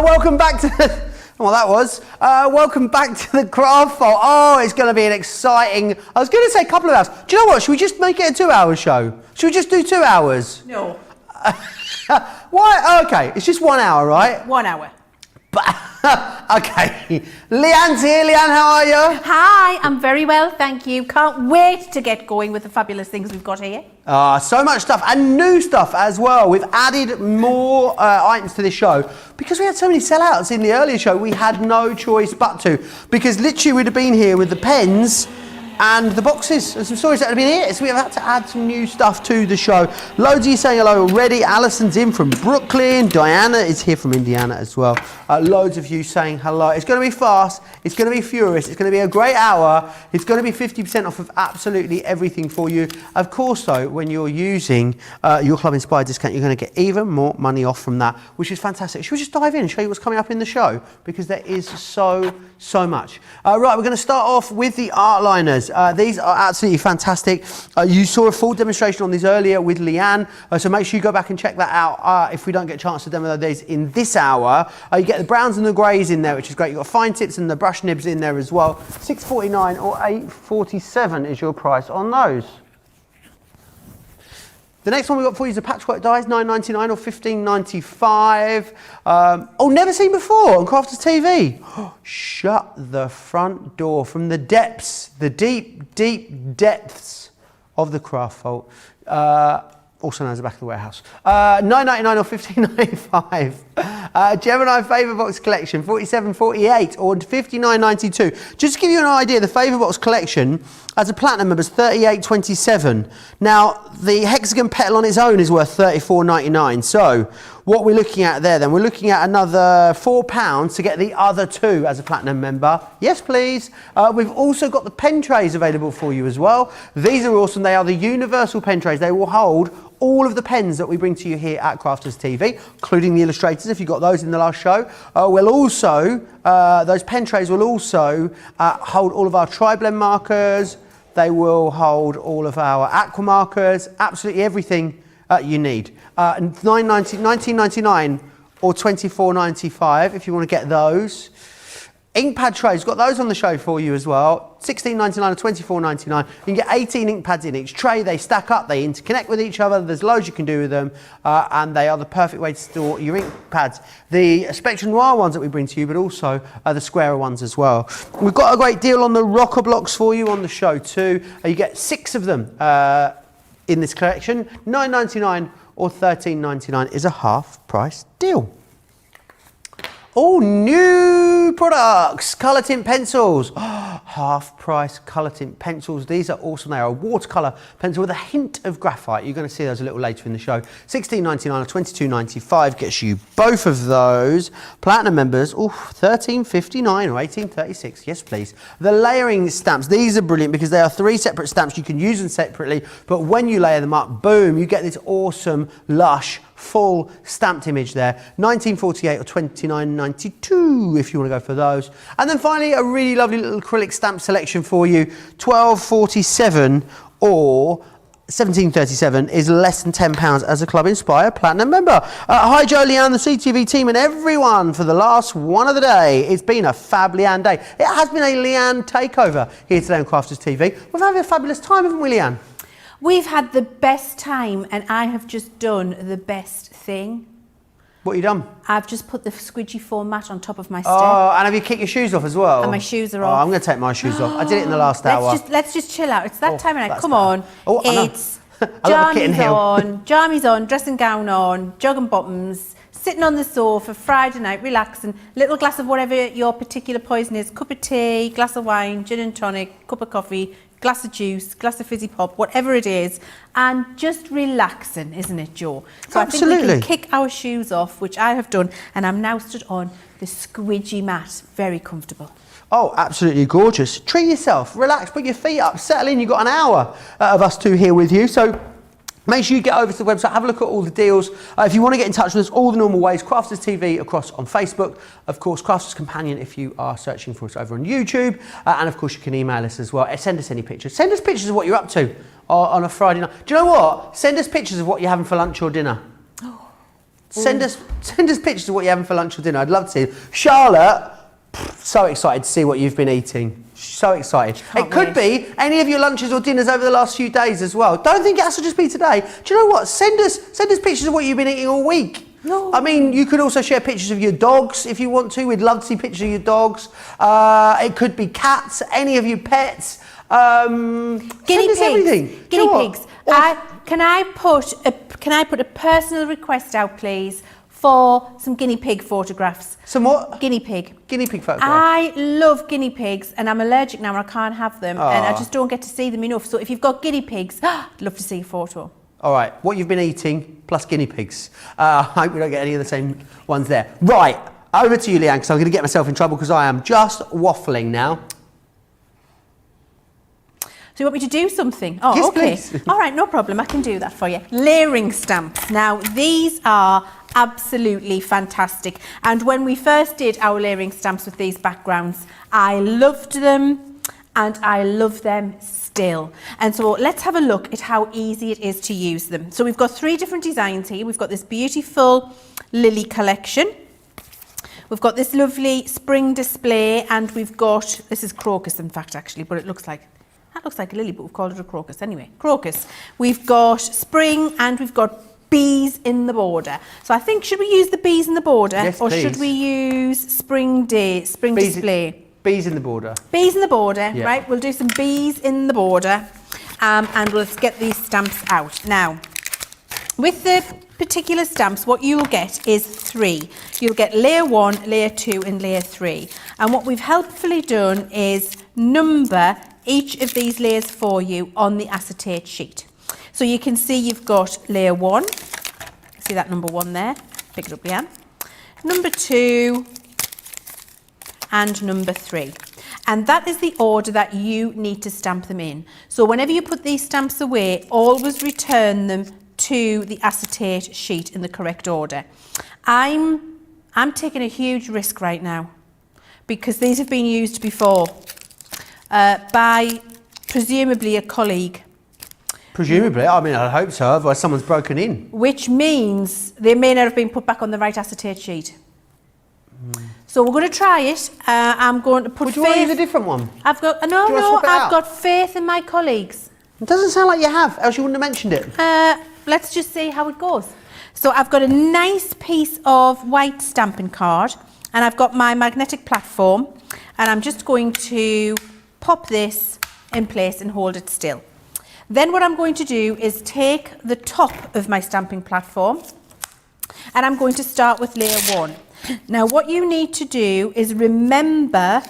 welcome back to well, that was. Welcome back to the craft vault. Oh, it's going to be an exciting, I was going to say a couple of hours. Do you know what? Should we just make it a 2-hour show? Should we just do 2 hours? No. Why? Okay, it's just 1 hour, right? 1 hour. But, okay. Leann's here. Leann, how are you? Hi, I'm very well, thank you. Can't wait to get going with the fabulous things we've got here. So much stuff and new stuff as well. We've added more items to this show because we had so many sellouts in the earlier show. We had no choice but to, because literally we'd have been here with the pens and the boxes and some stories that have been here. So we have had to add some new stuff to the show. Loads of you saying hello already. Alison's in from Brooklyn. Diana is here from Indiana as well. Loads of you saying hello. It's going to be fast. It's going to be furious. It's going to be a great hour. It's going to be 50% off of absolutely everything for you. Of course, though, when you're using your Club Inspired discount, you're going to get even more money off from that, which is fantastic. Should we just dive in and show you what's coming up in the show? Because there is so much. Right, we're going to start off with the art liners. These are absolutely fantastic. You saw a full demonstration on these earlier with Leann, so make sure you go back and check that out if we don't get a chance to demo these in this hour. You get the browns and the greys in there, which is great. You've got fine tips and the brush nibs in there as well. $6.49 or $8.47 is your price on those. The next one we've got for you is the patchwork dies, $9.99 or $15.95. Oh, never seen before on Crafters TV. Shut the front door from the depths, the deep, deep depths of the craft vault. Also known as the back of the warehouse. $9.99 or $15.95. Gemini Favour Box Collection, $47.48 or $59.92. Just to give you an idea, the Favour Box Collection, as a platinum member, is $38.27. Now, the hexagon petal on its own is worth $34.99. So, what we're looking at there then, we're looking at another £4 to get the other two as a platinum member. Yes, please. We've also got the pen trays available for you as well. These are awesome. They are the universal pen trays. They will hold all of the pens that we bring to you here at Crafters TV, including the illustrators, if you got those in the last show. We'll also, those pen trays will also hold all of our tri-blend markers. They will hold all of our Aqua markers, absolutely everything you need. $19.99 or $24.95 if you want to get those. Ink pad trays, got those on the show for you as well. $16.99 or $24.99. You can get 18 ink pads in each tray. They stack up, they interconnect with each other. There's loads you can do with them, and they are the perfect way to store your ink pads. The Spectrum Noir ones that we bring to you, but also the squarer ones as well. We've got a great deal on the rocker blocks for you on the show too. You get 6 of them in this collection. $9.99 or $13.99 is a half price deal. All new products, colour tint pencils. Half price colour tint pencils. These are awesome. They are a watercolour pencil with a hint of graphite. You're going to see those a little later in the show. $16.99 or $22.95 gets you both of those. Platinum members, $13.59 or $18.36. Yes, please. The layering stamps. These are brilliant because they are 3 separate stamps. You can use them separately, but when you layer them up, boom, you get this awesome, lush, full stamped image there. $19.48 or $29.92 if you want to go for those. And then finally, a really lovely little acrylic stamp selection for you. $12.47 or $17.37 is less than £10 as a Club Inspire Platinum member. Hi Joe, Leann, the CTV team and everyone for the last one of the day. It's been a fab Leann day. It has been a Leann takeover here today on Crafters TV. We've had a fabulous time, haven't we, Leann? We've had the best time and I have just done the best thing. What have you done? I've just put the squidgy foam mat on top of my step. Oh, and have you kicked your shoes off as well? And my shoes are off. I'm going to take my shoes off. I did it in the last hour. Let's just chill out. It's that time of night. Come on. It's jammies on, dressing gown on, jogging bottoms, sitting on the sofa, Friday night, relaxing, little glass of whatever your particular poison is, cup of tea, glass of wine, gin and tonic, cup of coffee, glass of juice, glass of fizzy pop, whatever it is, and just relaxing, isn't it, Joe? So absolutely. I think we can kick our shoes off, which I have done, and I'm now stood on the squidgy mat. Very comfortable. Oh, absolutely gorgeous. Treat yourself, relax, put your feet up, settle in. You've got an hour of us two here with you, so make sure you get over to the website, have a look at all the deals. If you want to get in touch with us, all the normal ways, Crafters TV across on Facebook, of course, Crafters Companion if you are searching for us over on YouTube, and of course you can email us as well. Send us any pictures. Send us pictures of what you're up to on a Friday night. Do you know what? Send us pictures of what you're having for lunch or dinner. Send us pictures of what you're having for lunch or dinner. I'd love to see. Charlotte, so excited to see what you've been eating. So excited. It could be any of your lunches or dinners over the last few days as well. Don't think it has to just be today. Do you know what? Send us pictures of what you've been eating all week. No. I mean, you could also share pictures of your dogs if you want to. We'd love to see pictures of your dogs. It could be cats, any of your pets. Guinea pigs. Everything. Guinea pigs. Can I put a personal request out, please, for some guinea pig photographs? Some what? Guinea pig. Guinea pig photographs. I love guinea pigs, and I'm allergic now, and I can't have them, and I just don't get to see them enough. So if you've got guinea pigs, I'd love to see a photo. All right, what you've been eating plus guinea pigs. I hope we don't get any of the same ones there. Right, over to you, Leann, because I'm going to get myself in trouble because I am just waffling now. So you want me to do something? Oh, yes, okay. Please. All right, no problem. I can do that for you. Layering stamps. Now, these are absolutely fantastic. And when we first did our layering stamps with these backgrounds, I loved them and I love them still. And so let's have a look at how easy it is to use them. So we've got 3 different designs here. We've got this beautiful lily collection. We've got this lovely spring display, and we've got, this is crocus in fact actually, but that looks like a lily, but we've called it a crocus anyway. Crocus. We've got spring and we've got bees in the border. So I think, should we use the bees in the border? Yes, or please. should we use spring display? Bees in the border. Bees in the border, yeah. Right? We'll do some bees in the border, and let's get these stamps out. Now, with the particular stamps, what you'll get is 3. You'll get layer 1, layer 2 and layer 3. And what we've helpfully done is number each of these layers for you on the acetate sheet. So you can see you've got layer 1, see that number 1 there, pick it up, Leann. Number 2 and number 3. And that is the order that you need to stamp them in. So whenever you put these stamps away, always return them to the acetate sheet in the correct order. I'm taking a huge risk right now because these have been used before by presumably a colleague. Presumably, I mean, I hope so, otherwise someone's broken in. Which means they may not have been put back on the right acetate sheet. So we're going to try it. I'm going to put Would you want to use a different one? I've got I've got faith in my colleagues. It doesn't sound like you have, else you wouldn't have mentioned it. Let's just see how it goes. So I've got a nice piece of white stamping card, and I've got my magnetic platform, and I'm just going to pop this in place and hold it still. Then what I'm going to do is take the top of my stamping platform, and I'm going to start with layer 1. Now what you need to do is remember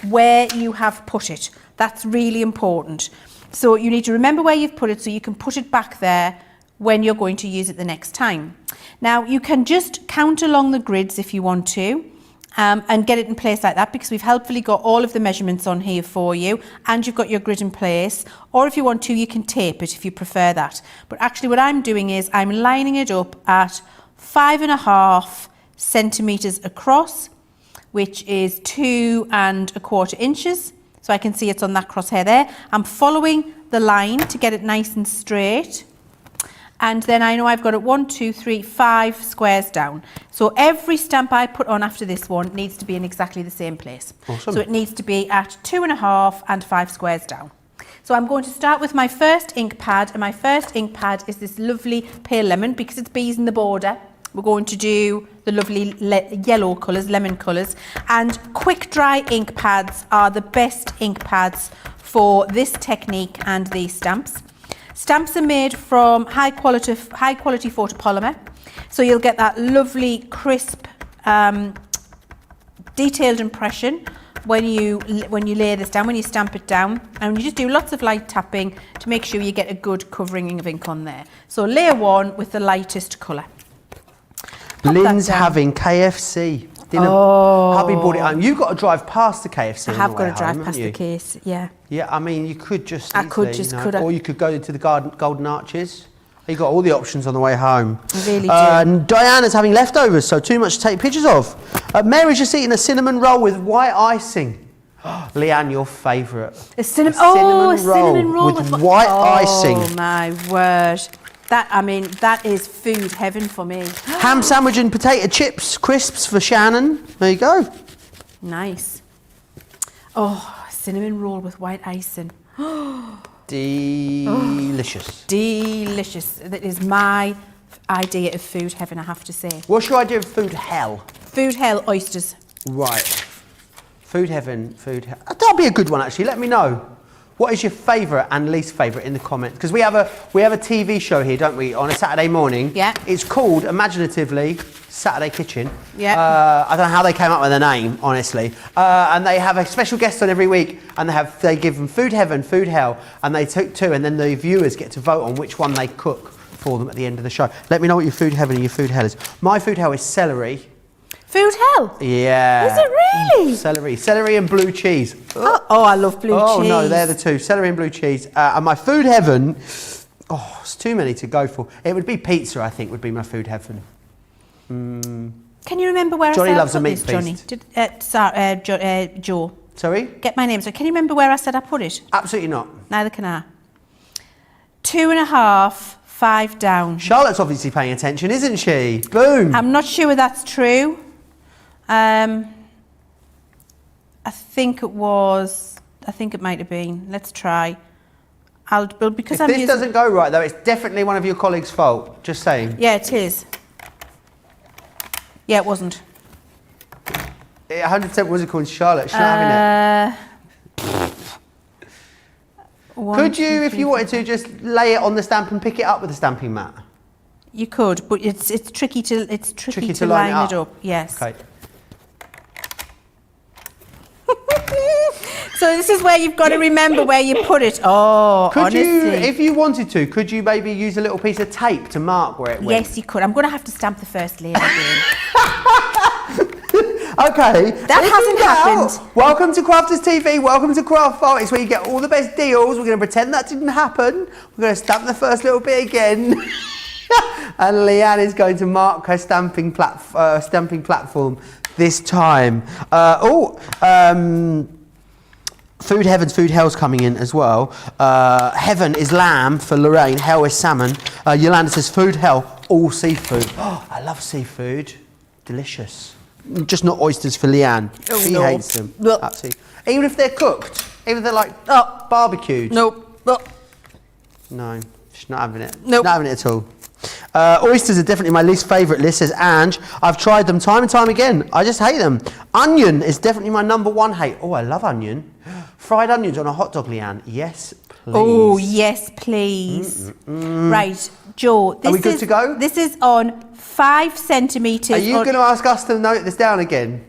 where you have put it. That's really important. So you need to remember where you've put it so you can put it back there when you're going to use it the next time. Now you can just count along the grids if you want to, and get it in place like that, because we've helpfully got all of the measurements on here for you, and you've got your grid in place. Or if you want to, you can tape it if you prefer that. But actually what I'm doing is I'm lining it up at 5.5 centimetres across, which is 2 1/4 inches. So I can see it's on that crosshair there. I'm following the line to get it nice and straight. And then I know I've got it 1, 2, 3, 5 squares down. So every stamp I put on after this one needs to be in exactly the same place. Awesome. So it needs to be at 2.5 and 5 squares down. So I'm going to start with my first ink pad, and my first ink pad is this lovely pale lemon, because it's bees in the border. We're going to do the lovely yellow colours, lemon colours, and quick dry ink pads are the best ink pads for this technique and these stamps. Stamps are made from high quality photopolymer, so you'll get that lovely crisp detailed impression when you lay this down, when you stamp it down, and you just do lots of light tapping to make sure you get a good covering of ink on there. So layer 1 with the lightest colour. Lynn's having KFC dinner. Oh. Hubby brought it home. You've got to drive past the KFC. I have got to drive past the case, yeah. Yeah, I mean, you could just I could just, could I? Or you could go to the Golden Arches. You've got all the options on the way home. I really do. Diana's having leftovers, so too much to take pictures of. Mary's just eating a cinnamon roll with white icing. Leann, your favourite. A cinnamon roll with white icing. Oh my word. That is food heaven for me. Ham sandwich and potato chips, crisps for Shannon. There you go. Nice. Oh, cinnamon roll with white icing. Delicious. Delicious. That is my idea of food heaven, I have to say. What's your idea of food hell? Food hell, oysters. Right. Food heaven, food hell. That'll be a good one, actually. Let me know. What is your favourite and least favourite in the comments? Because we have a TV show here, don't we, on a Saturday morning. Yeah. It's called, imaginatively, Saturday Kitchen. Yeah. I don't know how they came up with the name, honestly. And they have a special guest on every week, and they give them food heaven, food hell, and they took two, and then the viewers get to vote on which one they cook for them at the end of the show. Let me know what your food heaven and your food hell is. My food hell is celery. Food hell? Yeah. Is it really? Celery and blue cheese. Oh, I love blue cheese. Oh no, they're the two. Celery and blue cheese. And my food heaven, it's too many to go for. It would be pizza, I think, would be my food heaven. Can you remember where Johnny I said loves I a put meat this, Johnny? Joe. Sorry? Get my name. So can you remember where I said I put it? Absolutely not. Neither can I. 2.5, 5 down. Charlotte's obviously paying attention, isn't she? Boom. I'm not sure that's true. I think it might have been. Let's try. Because if this doesn't go right, though, it's definitely one of your colleagues' fault. Just saying. Yeah, it is. Yeah, it wasn't. It 100% wasn't called Charlotte. She's not having it. Could you, if you wanted to, just lay it on the stamp and pick it up with a stamping mat? You could, but it's tricky to line it up. Yes. Okay. So this is where you've got to remember where you put it. Oh, honestly. If you wanted to, could you maybe use a little piece of tape to mark where it went? Yes, you could. I'm going to have to stamp the first layer again. Okay. That hasn't happened. Welcome to Crafters TV. Welcome to Craft Vault. It's where you get all the best deals. We're going to pretend that didn't happen. We're going to stamp the first little bit again. And Leann is going to mark her stamping platform this time. Food heavens, food hell's coming in as well. Heaven is lamb for Lorraine. Hell is salmon. Yolanda says food hell, all seafood. Oh, I love seafood. Delicious. Just not oysters for Leann. She hates them. No. Absolutely. Even if they're cooked. Even if they're like barbecued. Nope. No, she's not having it. Nope. Not having it at all. Oysters are definitely my least favourite list, says Ange. I've tried them time and time again. I just hate them. Onion is definitely my number one hate. Oh, I love onion. Fried onions on a hot dog, Leann. Yes, please. Oh, yes, please. Right, Joe. Are we good to go? This is on 5 centimetres. Are you going to ask us to note this down again?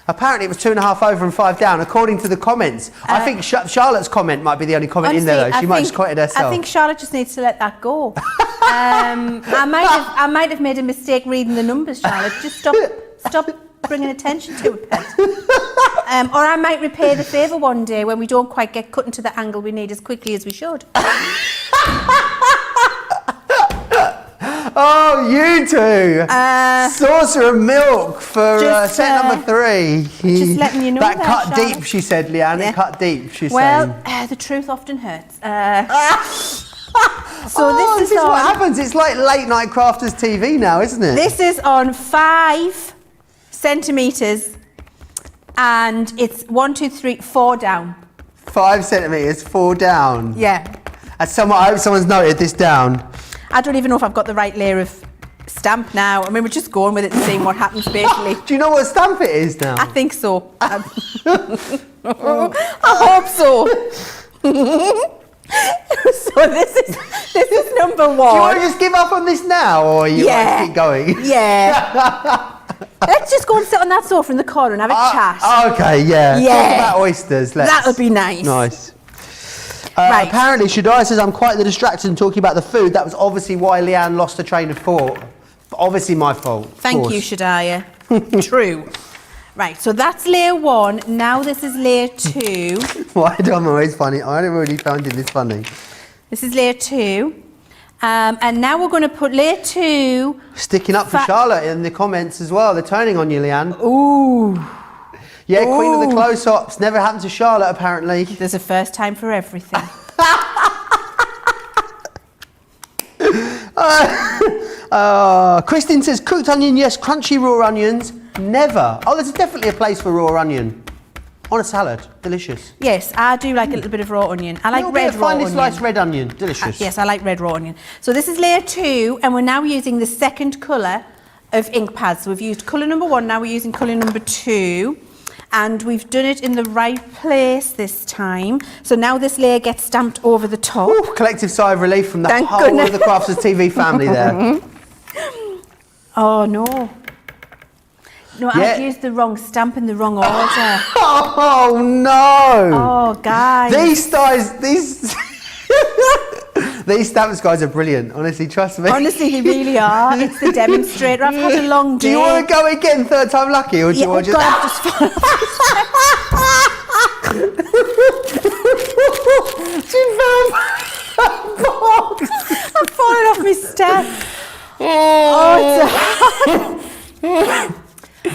Apparently it was 2.5 over and 5 down, according to the comments. I think Charlotte's comment might be the only comment in there, though. She might have just quoted herself. I think Charlotte just needs to let that go. I might have made a mistake reading the numbers, Charlotte. Just stop bringing attention to it, pet. Or I might repay the favour one day when we don't quite get cut into the angle we need as quickly as we should. Oh, you two! Saucer of milk for set number 3. Just letting you know that cut Charlotte. deep, she said, Leann. Yeah. It cut deep, she's saying. Well, the truth often hurts. So this is what happens. It's like late night Crafters TV now, isn't it? This is on 5 centimetres and it's 1, 2, 3, 4 down. 5 centimetres, 4 down. Yeah. I hope someone's noted this down. I don't even know if I've got the right layer of stamp now. I mean, we're just going with it and seeing what happens basically. Do you know what stamp it is now? I think so. I hope so. So this is number 1. Do you want to just give up on this now, or you want to keep going? Yeah. Let's just go and sit on that sofa in the corner and have a chat. Okay, yeah. Talk about oysters. That would be nice. Nice. Right. Apparently, Shadai says I'm quite the distraction talking about the food. That was obviously why Leann lost the train of thought. Obviously my fault. Thank you, Shadaya. True. Right, so that's layer 1. Now this is layer 2. Why am I always funny? I never really found this funny. This is layer 2. And now we're going to put layer 2. Sticking up for Charlotte in the comments as well. They're turning on you, Leann. Ooh. Yeah, Queen of the close-ups. Never happened to Charlotte, apparently. There's a first time for everything. Kristin says, cooked onion, yes. Crunchy raw onions, never. Oh, there's definitely a place for raw onion. On a salad, delicious. Yes, I do like a little bit of raw onion. I like red raw onion. Finely sliced red onion, delicious. Yes, I like red raw onion. So this is layer 2, and we're now using the second colour of ink pads. So we've used colour number 1, now we're using colour number 2. And we've done it in the right place this time. So now this layer gets stamped over the top. Ooh, collective sigh of relief from the whole of the Crafters TV family there. Oh, no. No, I've used the wrong stamp in the wrong order. Oh, no. Oh, guys. These stamps guys are brilliant, honestly, trust me. Honestly, they really are. It's the demonstrator. I've had a long day. Do you want to go again, third time lucky, or do you want to just... I'm falling off my step.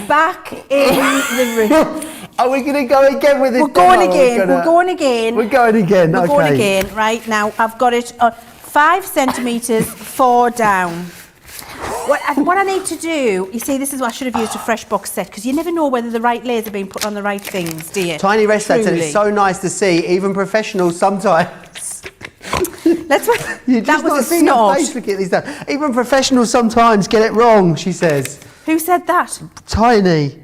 Back in the room. Are we going to go again with this? We're going again. We're going again. We're going again. We're going again. Right now, I've got it 5 centimetres 4 down. What I need to do, you see, this is what I should have used a fresh box set, because you never know whether the right layers are being put on the right things, do you? Tiny Rest said it's so nice to see, even professionals sometimes. That was a snort. Even professionals sometimes get it wrong, she says. Who said that? Tiny.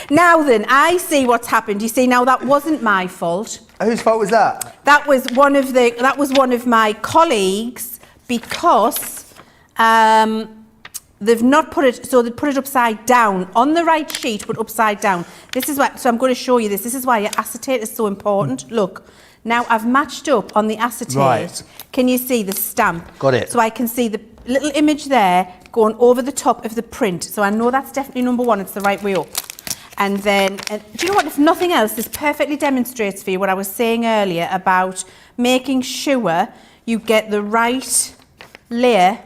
Now then, I see what's happened. You see, now that wasn't my fault. Whose fault was that? That was one of my colleagues, because they've not put it, so they put it upside down on the right sheet, but upside down. This is why. So I'm going to show you this. This is why your acetate is so important. Look. Now I've matched up on the acetate. Right. Can you see the stamp? Got it. So I can see the little image there going over the top of the print. So I know that's definitely number 1. It's the right way up. And then, do you know what? If nothing else, this perfectly demonstrates for you what I was saying earlier about making sure you get the right layer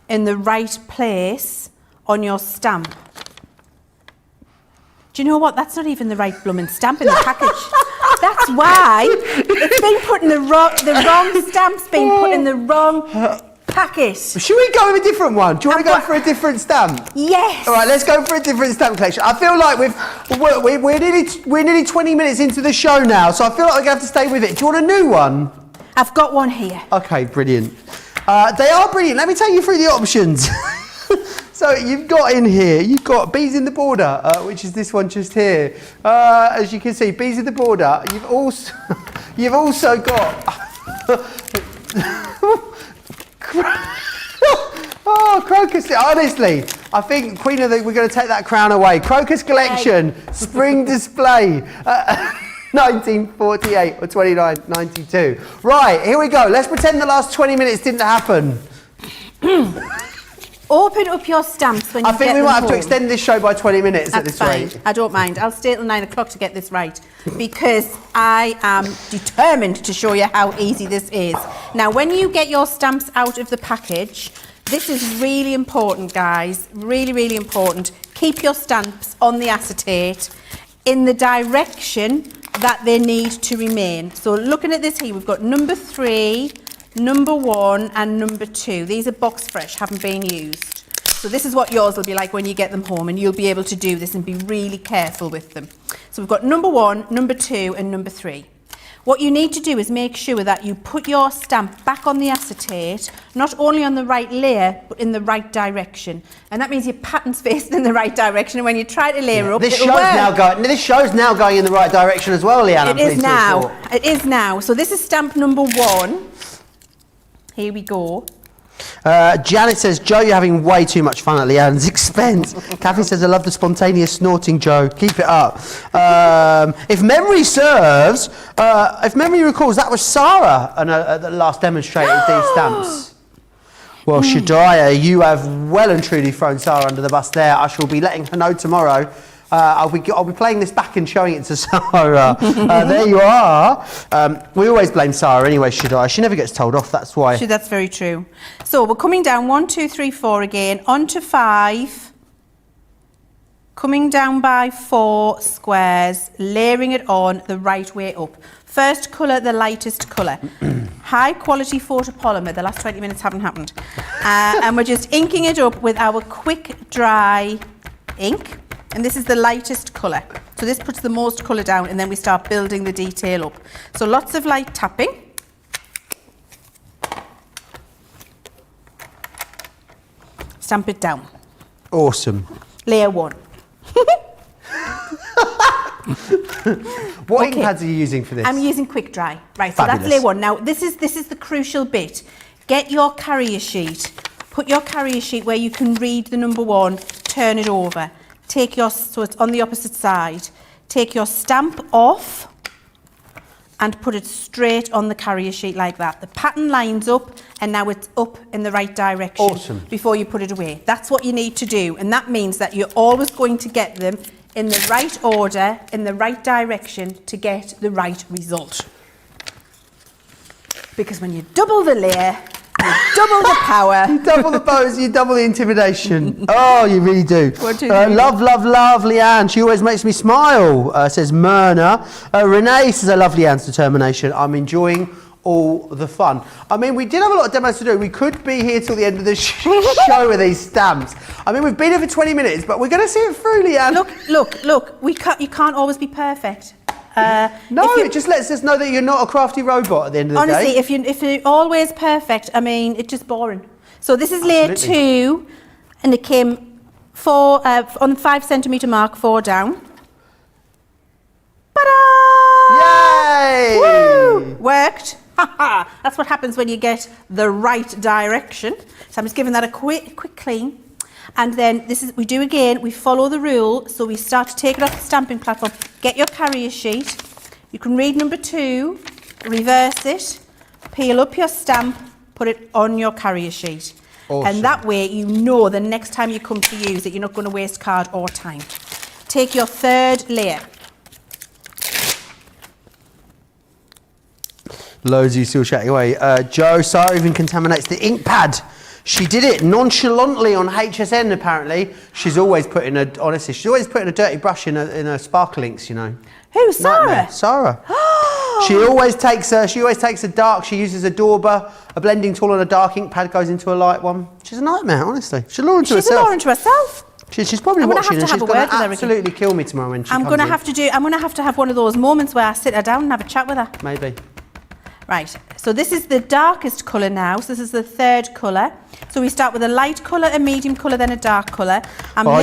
in the right place on your stamp. Do you know what? That's not even the right blooming stamp in the package. That's why it's been put in the wrong stamp's been put in the wrong packet. Should we go with a different one? Do you want to go for a different stamp? Yes. All right, let's go for a different stamp collection. I feel like we're nearly 20 minutes into the show now, so I feel like we're going to have to stay with it. Do you want a new one? I've got one here. Okay, brilliant. They are brilliant. Let me take you through the options. So you've got in here, you've got bees in the border, which is this one just here. As you can see, bees in the border. You've also got. Oh, Crocus! Honestly, I think Queen of the. We're going to take that crown away. Crocus Collection Spring Display. 1948 or 29.92. Right, here we go. Let's pretend the last 20 minutes didn't happen. Open up your stamps when you get them. I think we might have home. to extend this show by 20 minutes at this rate. I don't mind. I'll stay till 9 o'clock to get this right, because I am determined to show you how easy this is. Now, when you get your stamps out of the package, this is really important, guys. Really, really important. Keep your stamps on the acetate in the direction that they need to remain. So looking at this here, we've got number 3, number 1 and number 2. These are box fresh, haven't been used. So this is what yours will be like when you get them home, and you'll be able to do this and be really careful with them. So we've got number 1, number 2 and number 3. What you need to do is make sure that you put your stamp back on the acetate, not only on the right layer, but in the right direction. And that means your pattern's facing in the right direction, and when you try to layer up, this show's now going in the right direction as well, Leann. It is now. It is now. So this is stamp number 1. Here we go. Janet says, Joe, you're having way too much fun at Leann's expense. Kathy says, I love the spontaneous snorting, Joe. Keep it up. If memory serves, if memory recalls, that was Sarah that last demonstrated these stamps. Well, Shadiah, you have well and truly thrown Sarah under the bus there. I shall be letting her know tomorrow. I'll be playing this back and showing it to Sarah. There you are. We always blame Sarah anyway, Shadiah. She never gets told off, that's why. That's very true. So we're coming down 1, 2, 3, 4 again, on to 5. coming down by 4 squares, layering it on the right way up. First colour, the lightest colour. High quality photopolymer, the last 20 minutes haven't happened. And we're just inking it up with our quick dry ink. And this is the lightest colour. So this puts the most colour down and then we start building the detail up. So lots of light tapping. Stamp it down. Awesome. Layer 1. What ink pads are you using for this? I'm using quick dry. Right, Fabulous. so that's layer 1. Now this is the crucial bit. Get your carrier sheet. Put your carrier sheet where you can read the number 1, turn it over. So it's on the opposite side. Take your stamp off and put it straight on the carrier sheet like that. The pattern lines up and now it's up in the right direction. Awesome. Before you put it away. That's what you need to do, and that means that you're always going to get them in the right order, in the right direction to get the right result. Because when you double the layer, you double the power. You double the pose, you double the intimidation. Oh, you really do. Love, love, Leann. She always makes me smile, says Myrna. Renee says, I love Leann's determination. I'm enjoying all the fun. I mean, we did have a lot of demos to do. We could be here till the end of the show with these stamps. I mean, we've been here for 20 minutes, but we're going to see it through, Leann. Look. You can't always be perfect. No, it just lets us know that you're not a crafty robot at the end of the day. Honestly, if you're always perfect, I mean, it's just boring. So this is layer 2, and it came 4 on the 5 centimetre mark, 4 down. Ta-da! Yay! Woo! Worked. That's what happens when you get the right direction. So I'm just giving that a quick clean. And then we do again, we follow the rule. So we start to take it off the stamping platform. Get your carrier sheet. You can read number 2, reverse it, peel up your stamp, put it on your carrier sheet. Awesome. And that way you know the next time you come to use it, you're not going to waste card or time. Take your 3rd layer. Loads of you still chatting away. Joe, Sarah even contaminates the ink pad. She did it nonchalantly on HSN, apparently. She's always putting she's always putting a dirty brush in her sparkle inks, you know. Who, Sarah? Nightmare. Sarah. She always takes a dark, she uses a dauber, a blending tool on a dark ink pad, goes into a light one. She's a nightmare, honestly. She's a law unto herself. She's a law unto herself. She's probably watching and she's going to absolutely kill me tomorrow when she comes in. I'm going to have one of those moments where I sit her down and have a chat with her. Maybe. Right, so this is the darkest colour now, so this is the 3rd colour. So we start with a light colour, a medium colour, then a dark colour.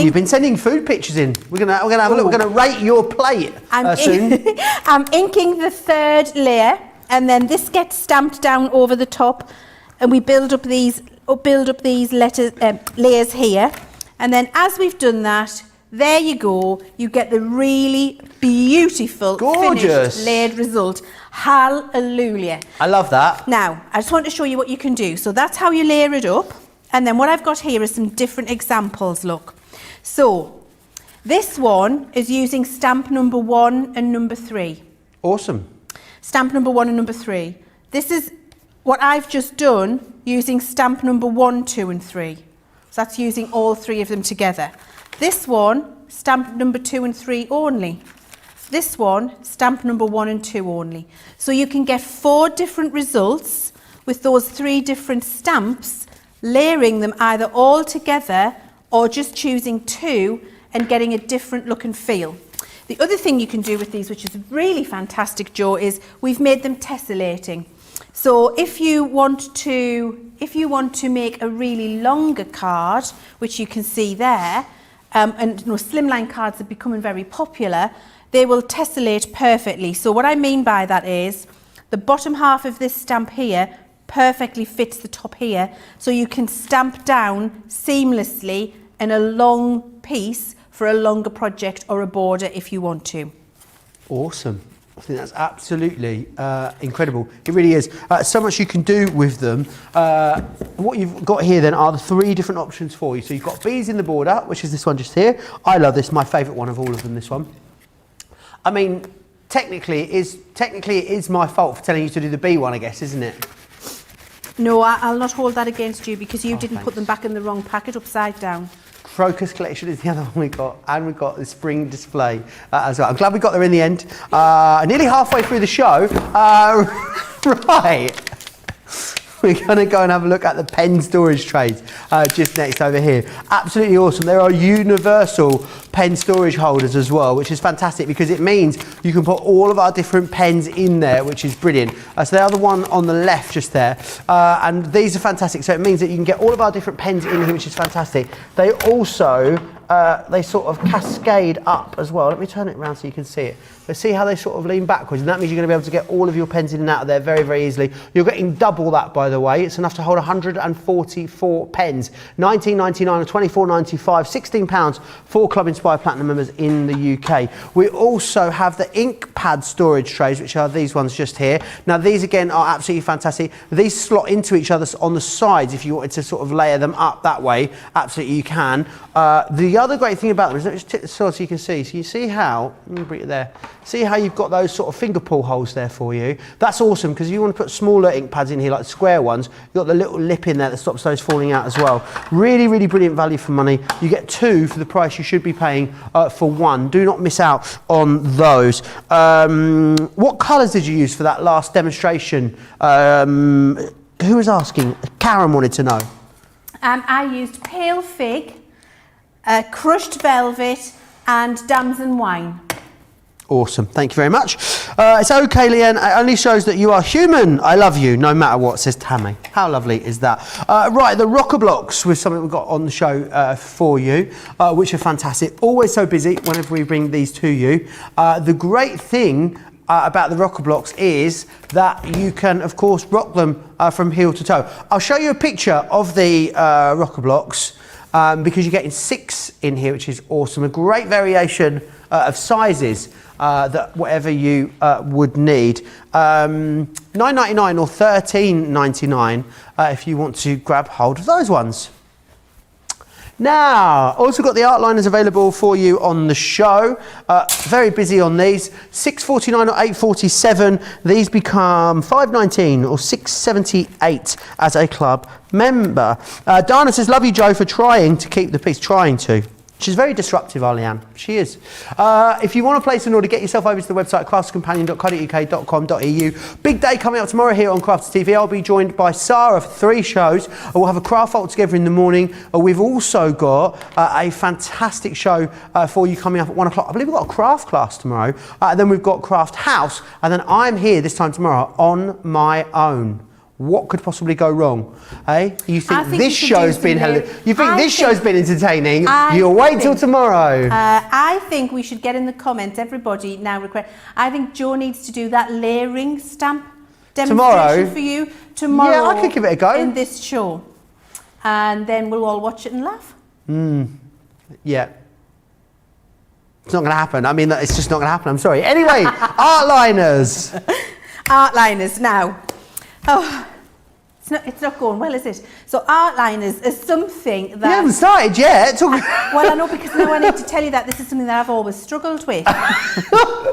You've been sending food pictures in. We're gonna have a look. We're gonna rate your plate soon. I'm inking the 3rd layer, and then this gets stamped down over the top, and we build up these layers here. And then as we've done that, there you go. You get the really beautiful, finished, layered result. Hallelujah. I love that. Now, I just want to show you what you can do. So that's how you layer it up. And then what I've got here is some different examples, look. So, this one is using stamp number 1 and number 3. Awesome. Stamp number 1 and number 3. This is what I've just done using stamp number 1, 2 and 3. So that's using all 3 of them together. This one, stamp number 2 and 3 only. This one, stamp number 1 and 2 only. So you can get 4 different results with those 3 different stamps, layering them either all together or just choosing 2 and getting a different look and feel. The other thing you can do with these, which is really fantastic, Jo, is we've made them tessellating. So if you want to make a really longer card, which you can see there, and slimline cards are becoming very popular, they will tessellate perfectly. So what I mean by that is the bottom half of this stamp here perfectly fits the top here, so you can stamp down seamlessly in a long piece for a longer project or a border if you want to. Awesome. I think that's absolutely incredible. It really is. So much you can do with them. What you've got here then are the 3 different options for you. So you've got bees in the border, which is this one just here. I love this, my favourite one of all of them, this one. I mean, technically it is my fault for telling you to do the bee one, I guess, isn't it? No, I'll not hold that against you because you didn't put them back in the wrong packet upside down. Focus Collection is the other one we got, and we've got the spring display as well. I'm glad we got there in the end. Nearly halfway through the show. Right. We're going to go and have a look at the pen storage trays just next over here. Absolutely awesome. There are universal pen storage holders as well, which is fantastic because it means you can put all of our different pens in there, which is brilliant. So they are the one on the left just there. And these are fantastic. So it means that you can get all of our different pens in here, which is fantastic. They also, they sort of cascade up as well. Let me turn it around so you can see it. But see how they sort of lean backwards, and that means you're going to be able to get all of your pens in and out of there very, very easily. You're getting double that, by the way. It's enough to hold 144 pens. $19.99 or $24.95, £16 for Club Inspire Platinum members in the UK. We also have the ink pad storage trays, which are these ones just here. Now, these again are absolutely fantastic. These slot into each other on the sides if you wanted to sort of layer them up that way. Absolutely, you can. The other great thing about them is, let me just tip the sword so you can see. So you see how, let me bring it there. See how you've got those sort of finger pull holes there for you? That's awesome because you want to put smaller ink pads in here, like square ones. You've got the little lip in there that stops those falling out as well. Really, really brilliant value for money. You get two for the price you should be paying for one. Do not miss out on those. What colours did you use for that last demonstration? Who was asking? Karen wanted to know. I used pale fig, crushed velvet and damson wine. Awesome, thank you very much. It's okay, Leann, it only shows that you are human. I love you, no matter what, says Tammy. How lovely is that? Right, the rocker blocks was something we've got on the show for you, which are fantastic. Always so busy whenever we bring these to you. The great thing about the rocker blocks is that you can, of course, rock them from heel to toe. I'll show you a picture of the rocker blocks because you're getting 6 in here, which is awesome. A great variation of sizes that whatever you would need. $9.99 or $13.99 if you want to grab hold of those ones. Now, also got the art liners available for you on the show. Very busy on these. $6.49 or $8.47. These become $5.19 or $6.78 as a club member. Dana says, love you, Joe, for trying to keep the peace. Trying to. She's very disruptive, Leann. She is. If you want to place an order, get yourself over to the website, craftscompanion.co.uk.com.au. Big day coming up tomorrow here on Crafts TV. I'll be joined by Sarah for 3 shows. We'll have a craft vault together in the morning. We've also got a fantastic show for you coming up at 1 o'clock. I believe we've got a craft class tomorrow. Then we've got Craft House. And then I'm here this time tomorrow on my own. What could possibly go wrong? Hey, you think this show's been entertaining? You'll wait till tomorrow. I think we should get in the comments. Everybody now request. I think Joe needs to do that layering stamp demonstration for you tomorrow. Yeah, I could give it a go in this show, and then we'll all watch it and laugh. Yeah. It's not going to happen. I mean, it's just not going to happen. I'm sorry. Anyway, art liners. Art liners now. Oh, it's not going well, is it? So art liners is something that... You haven't started yet. Well, I know, because now I need to tell you that this is something that I've always struggled with.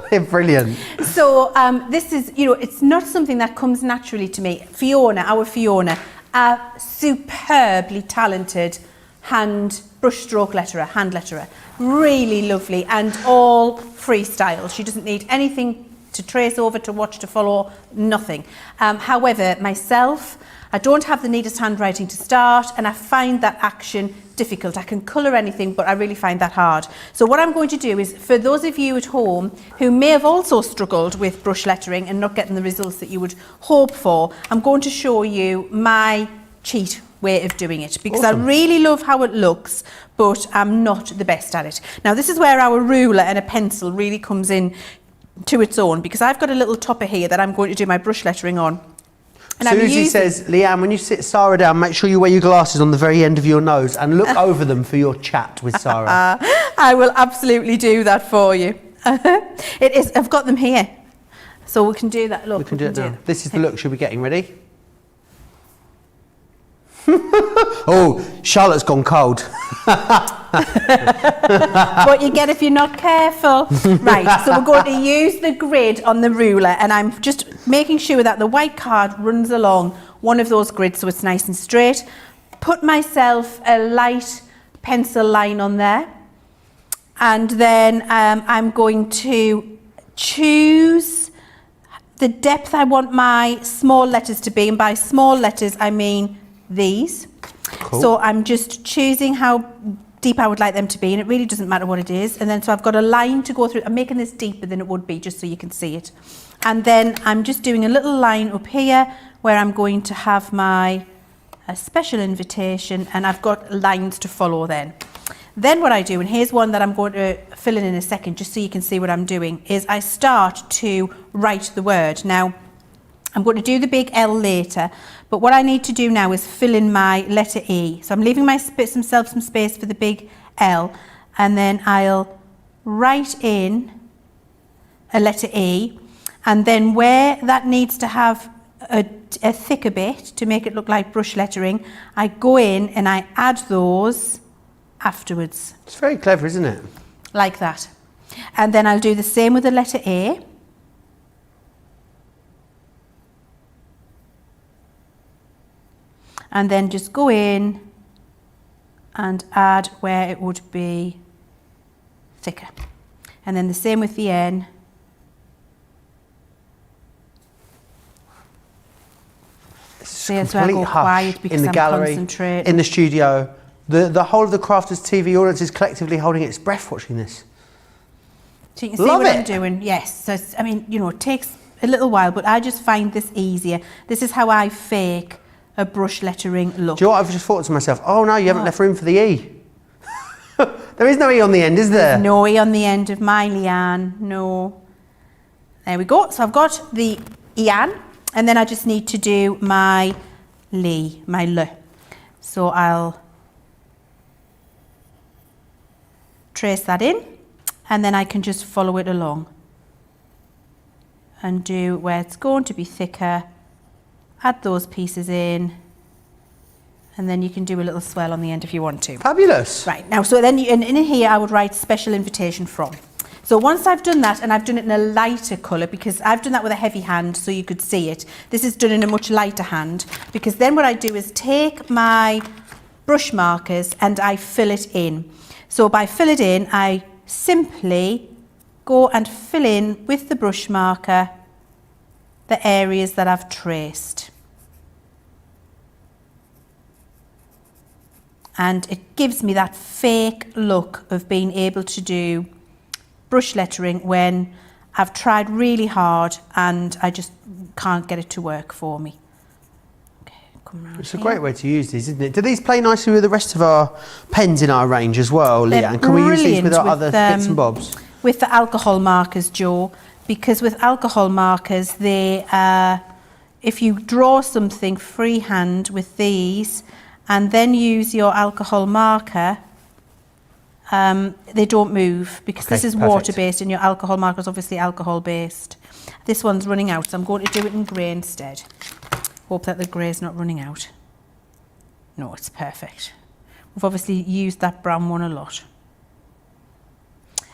They're brilliant. So this is, it's not something that comes naturally to me. Our Fiona, a superbly talented hand letterer. Really lovely and all freestyle. She doesn't need anything to trace over, to watch, to follow, nothing. However, myself, I don't have the neatest handwriting to start, and I find that action difficult. I can colour anything, but I really find that hard. So what I'm going to do is, for those of you at home who may have also struggled with brush lettering and not getting the results that you would hope for, I'm going to show you my cheat way of doing it, because awesome. I really love how it looks, but I'm not the best at it. Now, this is where our ruler and a pencil really comes in to its own, because I've got a little topper here that I'm going to do my brush lettering on. And Susie says, Leann, when you sit Sarah down, make sure you wear your glasses on the very end of your nose and look over them for your chat with Sarah. I will absolutely do that for you. I've got them here, so we can do that. Look, we can do it now. This is the look she'll be getting. Ready? Oh, Charlotte's gone cold. What you get if you're not careful. Right, so we're going to use the grid on the ruler, and I'm just making sure that the white card runs along one of those grids so it's nice and straight. Put myself a light pencil line on there. And then I'm going to choose the depth I want my small letters to be, and by small letters I mean these. Cool. So I'm just choosing how deep I would like them to be, and it really doesn't matter what it is. And then so I've got a line to go through. I'm making this deeper than it would be, just so you can see it. And then I'm just doing a little line up here where I'm going to have my special invitation, and I've got lines to follow then. Then what I do, and here's one that I'm going to fill in a second, just so you can see what I'm doing, is I start to write the word. Now, I'm going to do the big L later, but what I need to do now is fill in my letter E. So I'm leaving myself some space for the big L, and then I'll write in a letter E, and then where that needs to have a thicker bit to make it look like brush lettering, I go in and I add those afterwards. It's very clever, isn't it? Like that. And then I'll do the same with the letter A. And then just go in and add where it would be thicker. And then the same with the N. So that's where I go quiet because in the gallery, in the studio. The whole of the Crafters TV audience is collectively holding its breath watching this. So you can see what I'm doing. Yes. So, I mean, you know, it takes a little while, but I just find this easier. This is how I fake a brush lettering look. Do you know what I've just thought to myself? Oh, no, you haven't left room for the E. There is no E on the end, is there? There's no E on the end of my Leann. No. There we go. So I've got the Leann, and then I just need to do my Lee, my L. So I'll trace that in, and then I can just follow it along and do where it's going to be thicker, add those pieces in, and then you can do a little swell on the end if you want to. Fabulous. Right, now so then in here I would write special invitation from. So once I've done that, and I've done it in a lighter colour, because I've done that with a heavy hand so you could see it. This is done in a much lighter hand, because then what I do is take my brush markers and I fill it in. So by fill it in, I simply go and fill in with the brush marker the areas that I've traced. And it gives me that fake look of being able to do brush lettering when I've tried really hard and I just can't get it to work for me. It's a great way to use these, isn't it? Do these play nicely with the rest of our pens in our range as well, Leann? Can we use these with our other bits and bobs? With the alcohol markers, Jo, because with alcohol markers, they if you draw something freehand with these and then use your alcohol marker, they don't move, because this is water-based and your alcohol marker is obviously alcohol-based. This one's running out, so I'm going to do it in grey instead. Hope that the grey is not running out. No, it's perfect. We've obviously used that brown one a lot.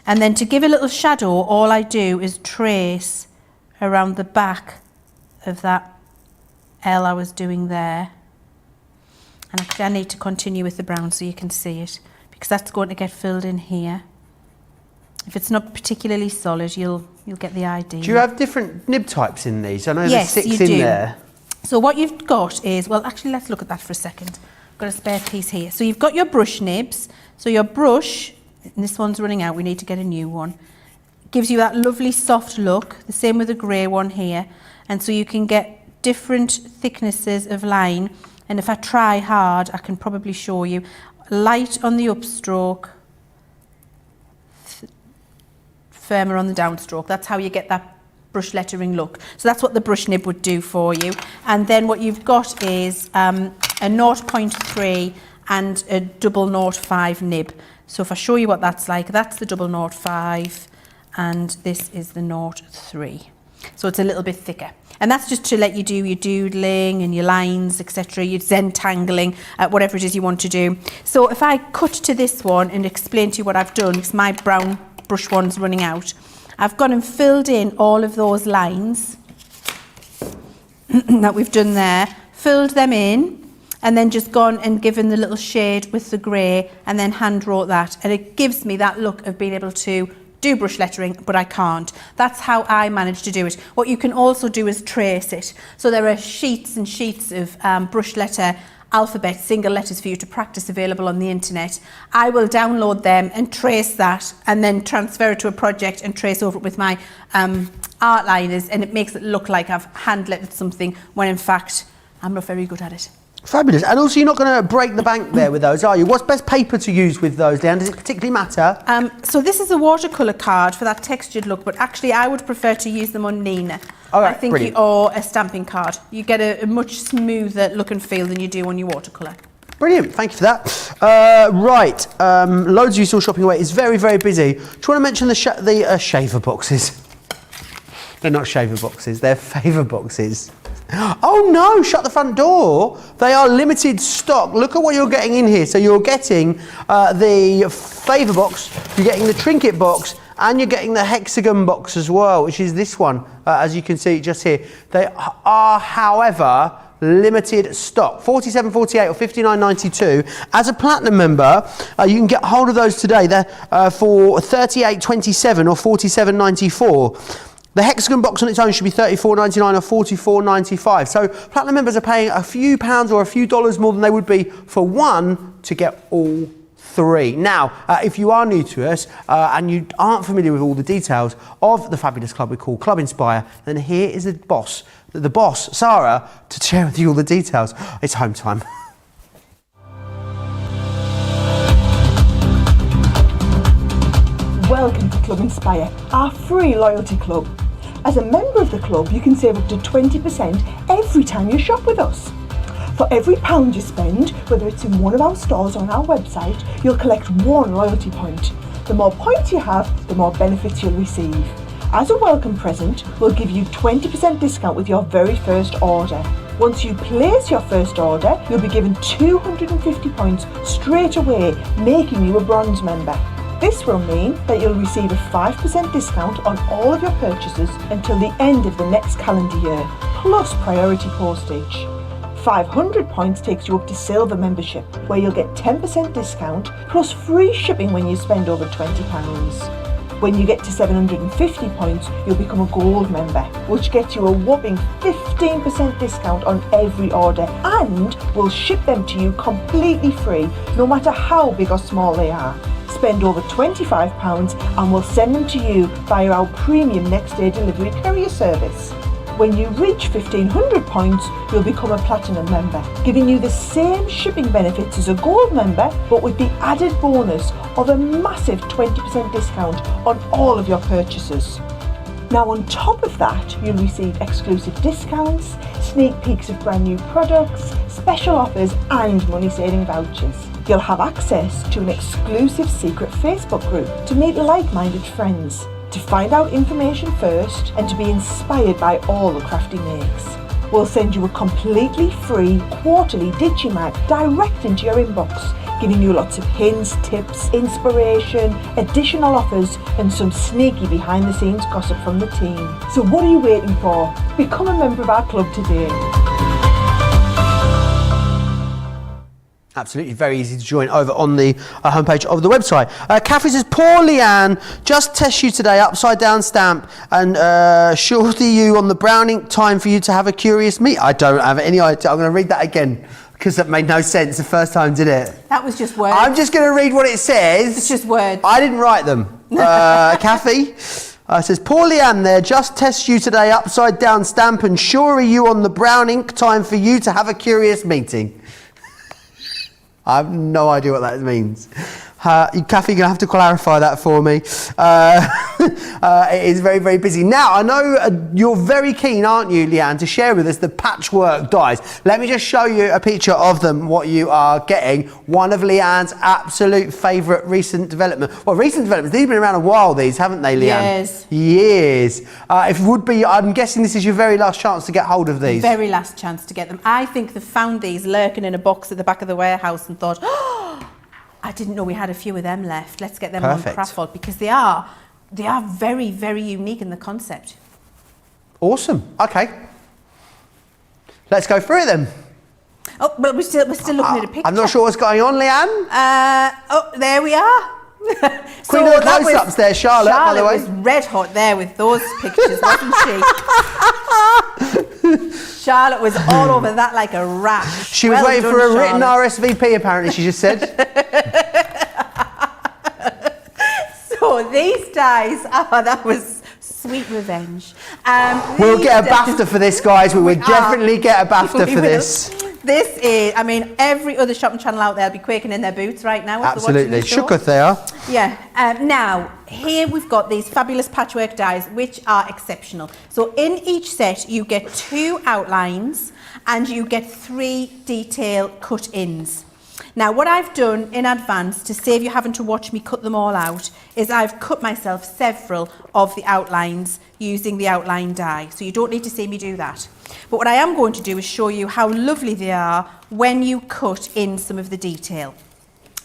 And then to give a little shadow, all I do is trace around the back of that L I was doing there. And actually I need to continue with the brown so you can see it, because that's going to get filled in here. If it's not particularly solid, you'll get the idea. Do you have different nib types in these? I know there's 6 in there. So what you've got is, well, actually, let's look at that for a second. I've got a spare piece here. So you've got your brush nibs. So your brush, and this one's running out, we need to get a new one, gives you that lovely soft look. The same with the grey one here. And so you can get different thicknesses of line. And if I try hard, I can probably show you. Light on the upstroke, firmer on the downstroke. That's how you get that brush lettering look. So that's what the brush nib would do for you. And then what you've got is a 0.3 and a 0.05 nib. So if I show you what that's like, that's the 0.05 and this is the 0.3. So it's a little bit thicker. And that's just to let you do your doodling and your lines, etc., your Zentangling, whatever it is you want to do. So if I cut to this one and explain to you what I've done, because my brown brush one's running out, I've gone and filled in all of those lines that we've done there, filled them in, and then just gone and given the little shade with the grey and then hand wrote that, and it gives me that look of being able to do brush lettering, but I can't. That's how I managed to do it. What you can also do is trace it. So there are sheets and sheets of brush letter alphabet, single letters for you to practice available on the internet. I will download them and trace that and then transfer it to a project and trace over it with my art liners, and it makes it look like I've hand lettered something when in fact I'm not very good at it. Fabulous. And also, you're not going to break the bank there with those, are you? What's best paper to use with those, Leann? Does it particularly matter? So this is a watercolour card for that textured look, but actually I would prefer to use them on Nina. All right, I think or a stamping card. You get a much smoother look and feel than you do on your watercolour. Brilliant, thank you for that. Loads of you still shopping away. It's very, very busy. Do you want to mention the shaver boxes? They're not shaver boxes, they're favour boxes. Oh no, shut the front door. They are limited stock. Look at what you're getting in here. So you're getting the favour box, you're getting the trinket box, and you're getting the hexagon box as well, which is this one, as you can see just here. They are, however, limited stock, 47.48 or 59.92. As a platinum member, you can get hold of those today. They're for 38.27 or 47.94. The hexagon box on its own should be $34.99 or $44.95. So platinum members are paying a few pounds or a few dollars more than they would be for one to get all three. Now, if you are new to us and you aren't familiar with all the details of the fabulous club we call Club Inspire, then here is the boss, Sarah, to share with you all the details. It's home time. Welcome to Club Inspire, our free loyalty club. As a member of the club, you can save up to 20% every time you shop with us. For every £1 you spend, whether it's in one of our stores or on our website, you'll collect 1 loyalty point. The more points you have, the more benefits you'll receive. As a welcome present, we'll give you 20% discount with your very first order. Once you place your first order, you'll be given 250 points straight away, making you a bronze member. This will mean that you'll receive a 5% discount on all of your purchases until the end of the next calendar year, plus priority postage. 500 points takes you up to silver membership, where you'll get 10% discount plus free shipping when you spend over £20. When you get to 750 points, you'll become a gold member, which gets you a whopping 15% discount on every order, and we'll ship them to you completely free, no matter how big or small they are. Spend over £25 and we'll send them to you via our premium next day delivery courier service. When you reach 1500 points, you'll become a platinum member, giving you the same shipping benefits as a gold member, but with the added bonus of a massive 20% discount on all of your purchases. Now on top of that, you'll receive exclusive discounts, sneak peeks of brand new products, special offers and money saving vouchers. You'll have access to an exclusive secret Facebook group to meet like-minded friends, to find out information first and to be inspired by all the crafty makes. We'll send you a completely free quarterly Digimag direct into your inbox, giving you lots of hints, tips, inspiration, additional offers and some sneaky behind the scenes gossip from the team. So what are you waiting for? Become a member of our club today. Absolutely, very easy to join over on the homepage of the website. Kathy says, poor Leann, just test you today, upside down stamp, and shorty you on the brown ink, time for you to have a curious meet. I don't have any idea. I'm going to read that again, because that made no sense the first time, did it? That was just words. I'm just going to read what it says. It's just words. I didn't write them. Kathy says, poor Leann there, just test you today, upside down stamp, and sure you on the brown ink, time for you to have a curious meeting. I have no idea what that means. Kathy, you're going to have to clarify that for me. It is very, very busy. Now, I know you're very keen, aren't you, Leann, to share with us the patchwork dies. Let me just show you a picture of them, what you are getting. One of Leann's absolute favourite recent development. Well, recent developments, these have been around a while, these, haven't they, Leann? Yes. Years. If it would be, I'm guessing this is your very last chance to get hold of these. Very last chance to get them. I think they found these lurking in a box at the back of the warehouse and thought, oh, I didn't know we had a few of them left. Let's get them on Craftful, because they are very, very unique in the concept. Awesome. Okay. Let's go through it then. Oh, well, we're still looking at a picture. I'm not sure what's going on, Leann. Oh, there we are. Queen of the close-ups there, Charlotte, by the way. Was red hot there with those pictures, wasn't she? Charlotte was all over that like a rash. She was waiting for a written RSVP, apparently, she just said. So these dies, that was sweet revenge. We'll get a BAFTA for this, guys. We would definitely get a BAFTA for this. This is, I mean, every other shopping channel out there will be quaking in their boots right now. Absolutely. Shooketh they are. Yeah. Now, here we've got these fabulous patchwork dies, which are exceptional. So in each set, you get 2 outlines and you get 3 detail cut-ins. Now, what I've done in advance to save you having to watch me cut them all out is I've cut myself several of the outlines using the outline die. So you don't need to see me do that. But what I am going to do is show you how lovely they are when you cut in some of the detail.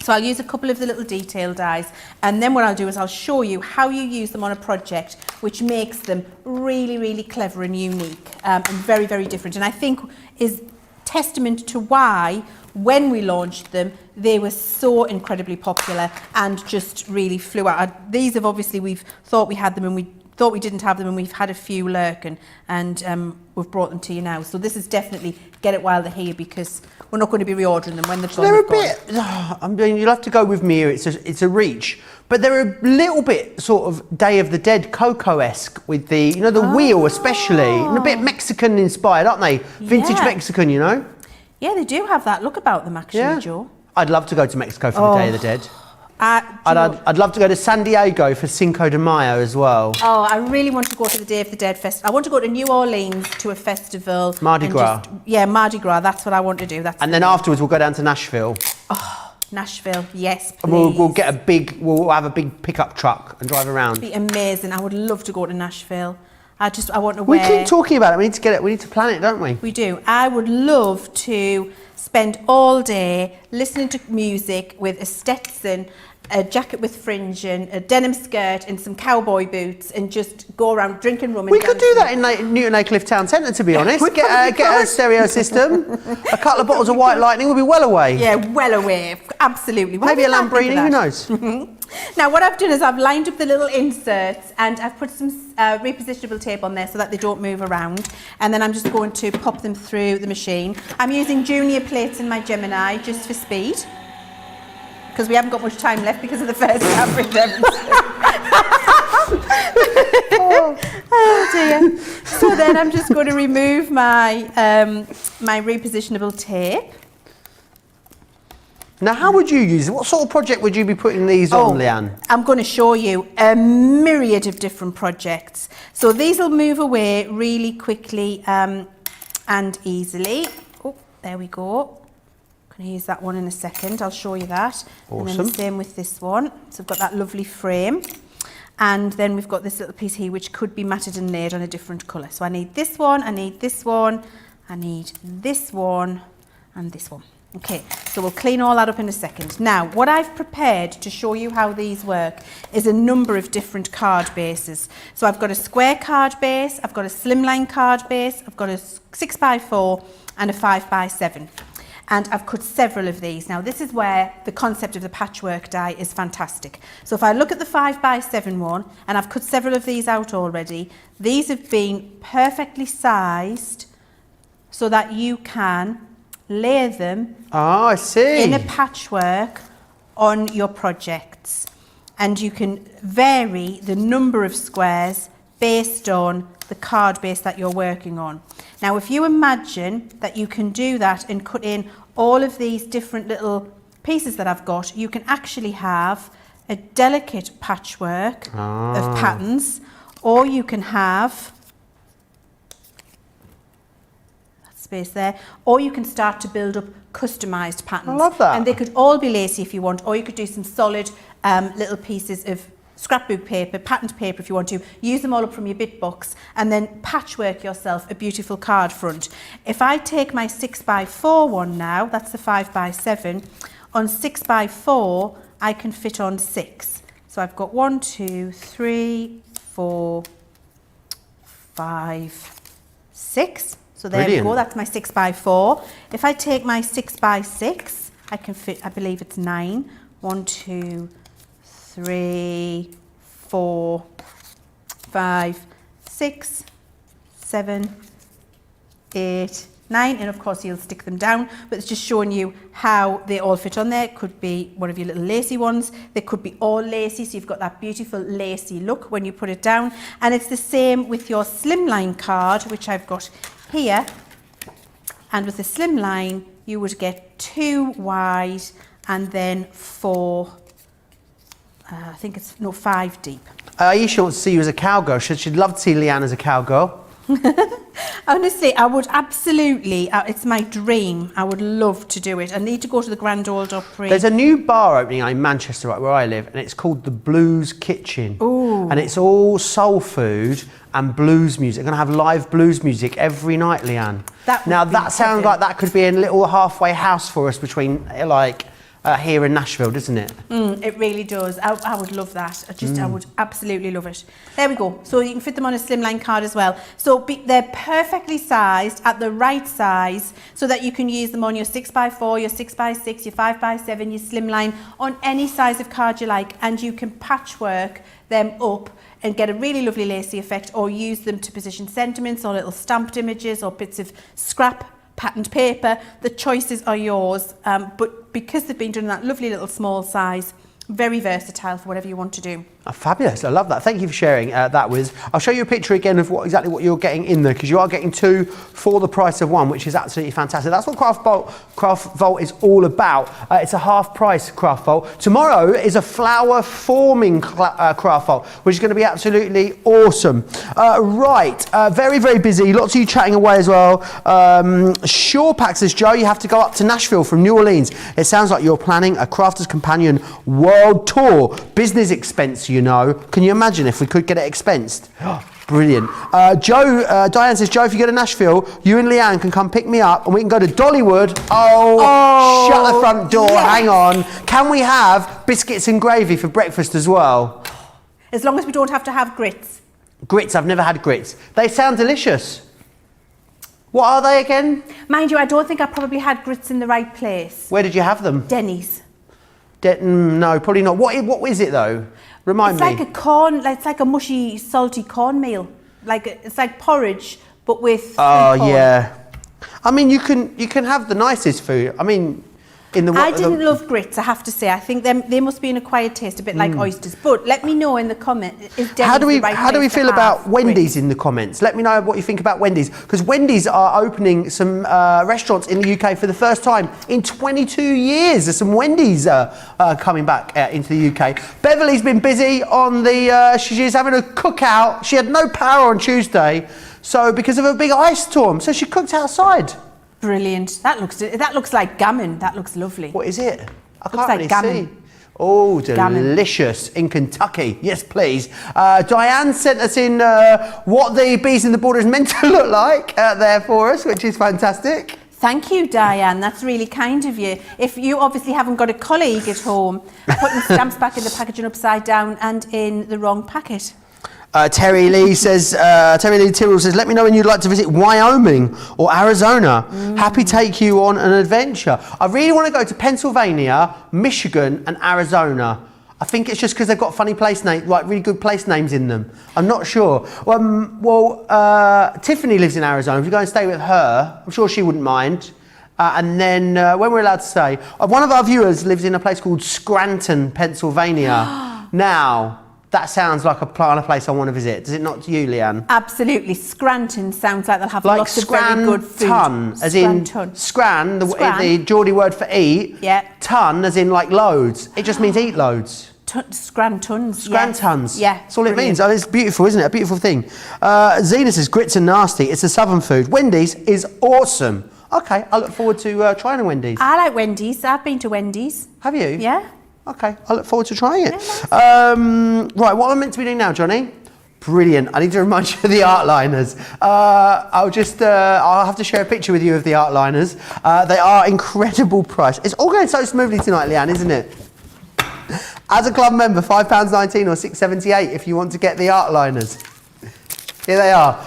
So I'll use a couple of the little detail dies, and then what I'll do is I'll show you how you use them on a project, which makes them really, really clever and unique and very, very different. And I think is testament to why when we launched them, they were so incredibly popular and just really flew out. These have obviously, we've thought we had them and we thought we didn't have them, and we've had a few lurking, and we've brought them to you now. So this is definitely get it while they're here, because we're not going to be reordering them when they've gone. They're a bit, I mean, you'll have to go with me here, it's a reach, but they're a little bit sort of Day of the Dead Coco-esque with the, you know, the wheel especially, and a bit Mexican inspired, aren't they? Vintage Mexican, you know? Yeah, they do have that look about them, actually, Joe. I'd love to go to Mexico for the Day of the Dead. I'd love to go to San Diego for Cinco de Mayo as well. Oh, I really want to go to the Day of the Dead festival. I want to go to New Orleans to a festival. Mardi Gras. Mardi Gras. That's what I want to do. And then afterwards we'll go down to Nashville. Oh, Nashville, yes, please. And we'll get we'll have a big pickup truck and drive around. It'd be amazing. I would love to go to Nashville. I want to wear... We keep talking about it. We need to get it. We need to plan it, don't we? We do. I would love to spend all day listening to music with a Stetson, a jacket with fringing, a denim skirt and some cowboy boots, and just go around drinking rum and dancing. We could do that in Newton Aycliffe Town Centre, to be honest. Get a stereo system, a couple of bottles of White Lightning, we'll be well away. Yeah, well away, absolutely. Maybe a Lambrini, who knows? Now what I've done is I've lined up the little inserts and I've put some repositionable tape on there so that they don't move around, and then I'm just going to pop them through the machine. I'm using junior plates in my Gemini just for speed, because we haven't got much time left because of the first average demonstration. Oh dear. So then I'm just going to remove my my repositionable tape. Now, how would you use it? What sort of project would you be putting these on, Leann? I'm going to show you a myriad of different projects. So these will move away really quickly and easily. Oh, there we go. I'm going to use that one in a second. I'll show you that. Awesome. And then the same with this one. So I've got that lovely frame. And then we've got this little piece here which could be matted and laid on a different colour. So I need this one, I need this one, I need this one and this one. Okay, so we'll clean all that up in a second. Now, what I've prepared to show you how these work is a number of different card bases. So I've got a square card base, I've got a slimline card base, I've got a 6x4 and a 5x7. And I've cut several of these. Now, this is where the concept of the patchwork die is fantastic. So if I look at the 5x7 one, and I've cut several of these out already, these have been perfectly sized so that you can layer them I see. in a patchwork on your projects, and you can vary the number of squares based on the card base that you're working on. Now if you imagine that you can do that and cut in all of these different little pieces that I've got, you can actually have a delicate patchwork of patterns, or you can have space there, or you can start to build up customized patterns. I love that. And they could all be lacy if you want, or you could do some solid little pieces of scrapbook paper, patterned paper if you want to. Use them all up from your bit box and then patchwork yourself a beautiful card front. If I take my 6x4 one now, that's the 5x7, on 6x4 I can fit on 6. So I've got 1, 2, 3, 4, 5, 6. So there we go, that's my 6x4. If I take my 6x6, I can fit, I believe it's 9. 1, 2, 3, 4, 5, 6, 7, 8, 9, and of course you'll stick them down, but it's just showing you how they all fit on there. It could be one of your little lacy ones, they could be all lacy, so you've got that beautiful lacy look when you put it down. And it's the same with your slimline card, which I've got here, and with the slimline you would get 2 wide and then 4, I think it's, no, 5 deep. Aisha wants to see you as a cowgirl. She'd love to see Leann as a cowgirl. Honestly, I would absolutely, it's my dream. I would love to do it. I need to go to the Grand Ole Opry. There's a new bar opening in Manchester, right where I live, and it's called the Blues Kitchen. Ooh. And it's all soul food and blues music. They're going to have live blues music every night, Leann. That sounds like that could be a little halfway house for us between, like, here in Nashville, doesn't it? It really does. I would love that. I would absolutely love it. There we go. So you can fit them on a slimline card as well. So they're perfectly sized at the right size so that you can use them on your 6x4, your 6x6, your 5x7, your slimline, on any size of card you like, and you can patchwork them up and get a really lovely lacy effect, or use them to position sentiments or little stamped images or bits of scrap patterned paper. The choices are yours, but because they've been done in that lovely little small size, very versatile for whatever you want to do. Oh, fabulous, I love that. Thank you for sharing that with us. I'll show you a picture again of exactly what you're getting in there, because you are getting 2 for the price of 1, which is absolutely fantastic. That's what Craft Vault is all about. It's a half price Craft Vault. Tomorrow is a flower forming Craft Vault, which is going to be absolutely awesome. Very, very busy. Lots of you chatting away as well. Sure Pack says, Joe, you have to go up to Nashville from New Orleans. It sounds like you're planning a Crafters Companion world tour. Business expense, you know. Can you imagine if we could get it expensed? Brilliant. Diane says, Joe, if you go to Nashville, you and Leann can come pick me up and we can go to Dollywood. Oh, shut the front door. Yes. Hang on. Can we have biscuits and gravy for breakfast as well? As long as we don't have to have grits. Grits, I've never had grits. They sound delicious. What are they again? Mind you, I don't think I probably had grits in the right place. Where did you have them? Denny's. No, probably not. What is it though? Remind me. It's like a corn, it's like a mushy, salty cornmeal. It's like porridge, but with corn. Yeah. I mean, you can have the nicest food. I mean, I didn't love grits, I have to say. I think they must be an acquired taste, a bit like oysters. But let me know in the comments. How do we feel about Wendy's in the comments? Let me know what you think about Wendy's, because Wendy's are opening some restaurants in the UK for the first time in 22 years. There's some Wendy's coming back into the UK. Beverly's been busy on the. She's having a cookout. She had no power on Tuesday, so because of a big ice storm, so she cooked outside. Brilliant. That looks like gammon. That looks lovely. What is it? I can't really see. Oh, delicious. Gammon. In Kentucky. Yes, please. Diane sent us in what the Bees in the Border is meant to look like there for us, which is fantastic. Thank you, Diane. That's really kind of you. If you obviously haven't got a colleague at home, putting stamps back in the packaging upside down and in the wrong packet. Terry Lee Tyrrell says, let me know when you'd like to visit Wyoming or Arizona. Happy to take you on an adventure. I really want to go to Pennsylvania, Michigan and Arizona. I think it's just because they've got funny place names, like really good place names in them. I'm not sure. Tiffany lives in Arizona. If you go and stay with her, I'm sure she wouldn't mind. And then when we're allowed to stay, one of our viewers lives in a place called Scranton, Pennsylvania. Now, that sounds like a place I want to visit. Does it not to you, Leann? Absolutely. Scranton sounds like they'll have lots of very good food. As in scran, the Geordie word for eat. Yeah. Ton, as in like loads. It just means eat loads. Scrantons. Scrantons. Yeah. That's all it means. Oh, it's beautiful, isn't it? A beautiful thing. Zena says, grits are nasty. It's a southern food. Wendy's is awesome. Okay, I look forward to trying a Wendy's. I like Wendy's. I've been to Wendy's. Have you? Yeah. Okay, I look forward to trying it. Right, what am I meant to be doing now, Johnny? Brilliant. I need to remind you of the art liners. I'll have to share a picture with you of the art liners. They are incredible price. It's all going so smoothly tonight, Leann, isn't it? As a club member, £5.19 or $6.78 if you want to get the art liners. Here they are.